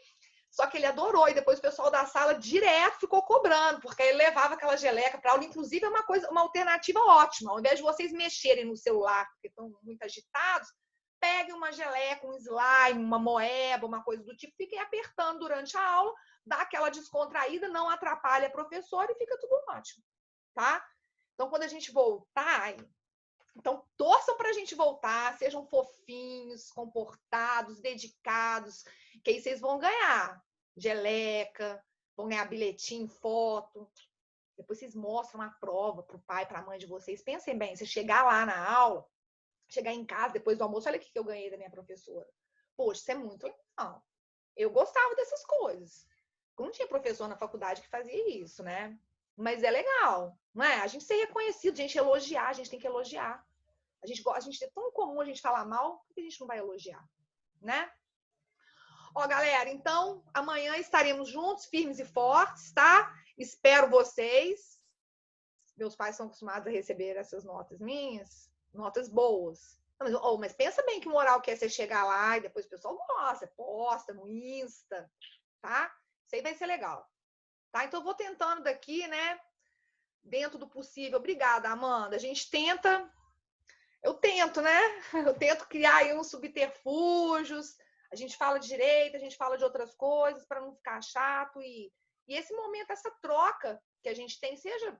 Só que ele adorou, e depois o pessoal da sala direto ficou cobrando, porque ele levava aquela geleca para aula. Inclusive, é uma alternativa ótima. Ao invés de vocês mexerem no celular, porque estão muito agitados, peguem uma geleca, um slime, uma moeba, uma coisa do tipo, fiquem apertando durante a aula, dá aquela descontraída, não atrapalha a professora e fica tudo ótimo, tá? Então, quando a gente voltar, então torçam para a gente voltar, sejam fofinhos, comportados, dedicados, que aí vocês vão ganhar geleca, vão ganhar bilhetinho, foto. Depois vocês mostram a prova para o pai, para a mãe de vocês. Pensem bem, você chegar lá na aula, chegar em casa depois do almoço, olha o que eu ganhei da minha professora. Poxa, isso é muito legal. Eu gostava dessas coisas. Não tinha professor na faculdade que fazia isso, né? Mas é legal, não é? A gente ser reconhecido, a gente elogiar, a gente tem que elogiar. A gente é tão comum a gente falar mal, por que a gente não vai elogiar, né? Ó, galera, então amanhã estaremos juntos, firmes e fortes, tá? Espero vocês. Meus pais são acostumados a receber essas notas minhas, notas boas. Mas pensa bem que moral que é você chegar lá e depois o pessoal gosta, posta no Insta, tá? Isso aí vai ser legal. Tá? Então eu vou tentando daqui, né? Dentro do possível. Obrigada, Amanda. A gente tenta. Eu tento, né? Eu tento criar aí uns subterfúgios. A gente fala de direito, a gente fala de outras coisas para não ficar chato. E esse momento, essa troca que a gente tem, seja,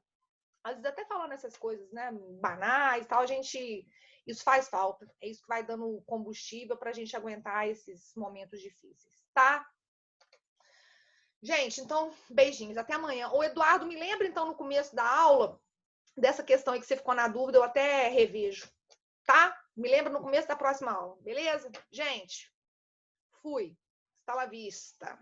às vezes até falando essas coisas, né? Banais e tal, isso faz falta. É isso que vai dando combustível para a gente aguentar esses momentos difíceis, tá? Gente, então, beijinhos. Até amanhã. O Eduardo, me lembra, então, no começo da aula, dessa questão aí que você ficou na dúvida, eu até revejo, tá? Me lembra no começo da próxima aula, beleza? Gente, fui. Hasta la vista.